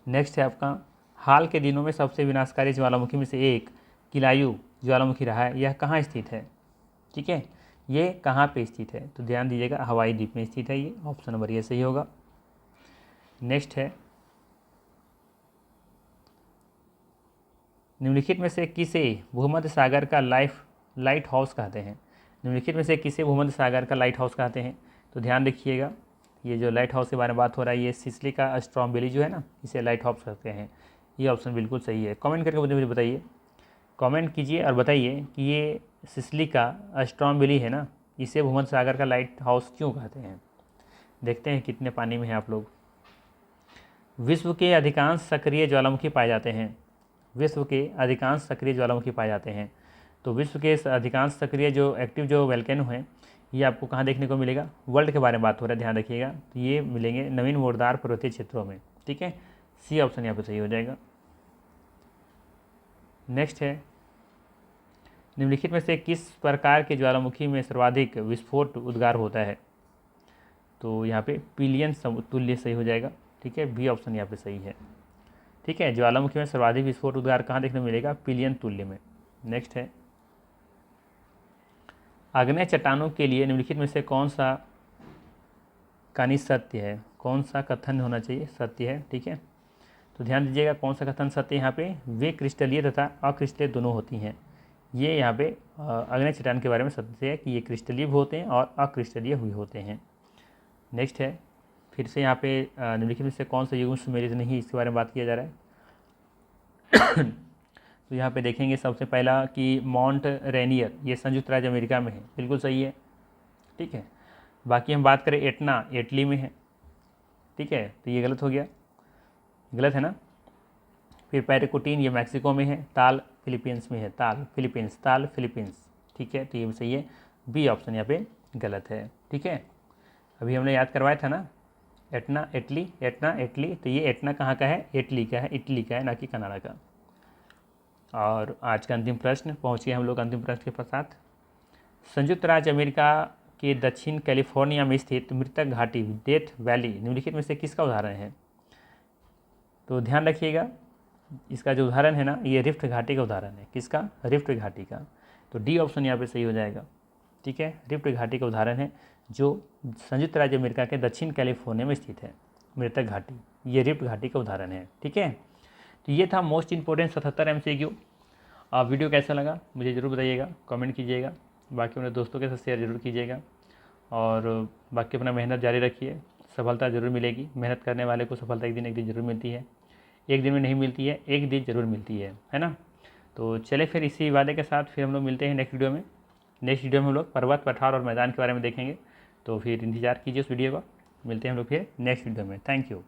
नेक्स्ट है आपका हाल के दिनों में सबसे विनाशकारी ज्वालामुखी में से एक किलायू ज्वालामुखी रहा है, यह कहाँ स्थित है, ठीक है, ये कहाँ पे स्थित है। तो ध्यान दीजिएगा हवाई द्वीप में स्थित है, ये ऑप्शन नंबर ये सही होगा। नेक्स्ट है निम्नलिखित में से किसे भूमध्य सागर का लाइफ लाइट हाउस कहते हैं? निम्नलिखित में से किसे भूमध्य सागर का लाइट हाउस कहते हैं? तो ध्यान रखिएगा, ये जो लाइट हाउस के बारे में बात हो रहा है, ये सिसिली का स्ट्रॉम्बेली जो है ना, इसे लाइट हाउस कहते हैं। ये ऑप्शन बिल्कुल सही है। कमेंट करके मुझे बताइए, कमेंट कीजिए और बताइए कि ये सिसिली का स्ट्रॉम्बेली है ना, इसे भूमध्य सागर का लाइट हाउस क्यों कहते हैं। देखते हैं कितने पानी में हैं आप लोग। विश्व के अधिकांश सक्रिय ज्वालामुखी पाए जाते हैं। विश्व के अधिकांश सक्रिय ज्वालामुखी पाए जाते हैं। तो विश्व के अधिकांश सक्रिय जो एक्टिव जो वोल्केनो हैं, ये आपको कहाँ देखने को मिलेगा? वर्ल्ड के बारे में बात हो रहा है, ध्यान रखिएगा। तो ये मिलेंगे नवीन मोरदार पर्वतीय क्षेत्रों में। ठीक है, सी ऑप्शन यहाँ पे सही हो जाएगा। नेक्स्ट है, निम्नलिखित में से किस प्रकार के ज्वालामुखी में सर्वाधिक विस्फोट उद्गार होता है? तो यहाँ पे पिलियन समतुल्य सही हो जाएगा। ठीक है, बी ऑप्शन यहाँ पे सही है। ठीक है, ज्वालामुखी में सर्वाधिक विस्फोट उद्गार कहाँ देखने को मिलेगा? पिलियन तुल्य में। नेक्स्ट है, आग्नेय चट्टानों के लिए निम्नलिखित में से कौन सा कहानी सत्य है? कौन सा कथन होना चाहिए सत्य है? ठीक है, तो ध्यान दीजिएगा कौन सा कथन सत्य है यहाँ पे? वे क्रिस्टलीय तथा अक्रिस्टलीय दोनों होती हैं। ये यहाँ पे आग्नेय चट्टान के बारे में सत्य है कि ये क्रिस्टलीय भी होते हैं और अक्रिस्टलीय भी होते हैं। नेक्स्ट है, फिर से यहाँ पे निम्नलिखित में से कौन सा युग्म सुमेलित नहीं, इसके बारे में बात किया जा रहा है। तो यहाँ पे देखेंगे सबसे पहला कि माउंट रेनियर, ये संयुक्त राज्य अमेरिका में है, बिल्कुल सही है। ठीक है, बाकी हम बात करें एटना, इटली में है। ठीक है, तो ये गलत हो गया, गलत है ना। फिर पैराकुटीन, ये मैक्सिको में है। ताल फिलीपींस में है, ताल फिलीपींस। ठीक है, तो ये भी सही है। बी ऑप्शन यहाँ पे गलत है। ठीक है, अभी हमने याद करवाया था ना, एटना इटली, तो ये एटना कहाँ का है? इटली का है, ना कि कनाडा का। और आज का अंतिम प्रश्न, पहुँचिए हम लोग अंतिम प्रश्न के साथ। संयुक्त राज्य अमेरिका के दक्षिण कैलिफोर्निया में स्थित मृतक घाटी डेथ वैली निम्नलिखित में से किसका उदाहरण है? तो ध्यान रखिएगा, इसका जो उदाहरण है ना, ये रिफ्ट घाटी का उदाहरण है। किसका? रिफ्ट घाटी का। तो डी ऑप्शन यहाँ पे सही हो जाएगा। ठीक है, रिफ्ट घाटी का उदाहरण है जो संयुक्त राज्य अमेरिका के दक्षिण कैलिफोर्निया में स्थित है, मृतक घाटी, ये रिफ्ट घाटी का उदाहरण है। ठीक है, तो ये था मोस्ट इंपॉर्टेंट 77 MCQ। वीडियो कैसा लगा मुझे ज़रूर बताइएगा, कमेंट कीजिएगा, बाकी अपने दोस्तों के साथ शेयर जरूर कीजिएगा, और बाकी अपना मेहनत जारी रखिए, सफलता ज़रूर मिलेगी। मेहनत करने वाले को सफलता एक दिन ज़रूर मिलती है, एक दिन में नहीं मिलती है, एक दिन ज़रूर मिलती है ना। तो चले फिर इसी वादे के साथ फिर हम लोग मिलते हैं नेक्स्ट वीडियो में। नेक्स्ट वीडियो में हम लोग पर्वत, पठार और मैदान के बारे में देखेंगे, तो फिर इंतजार कीजिए उस वीडियो का। मिलते हैं हम लोग फिर नेक्स्ट वीडियो में। Thank you.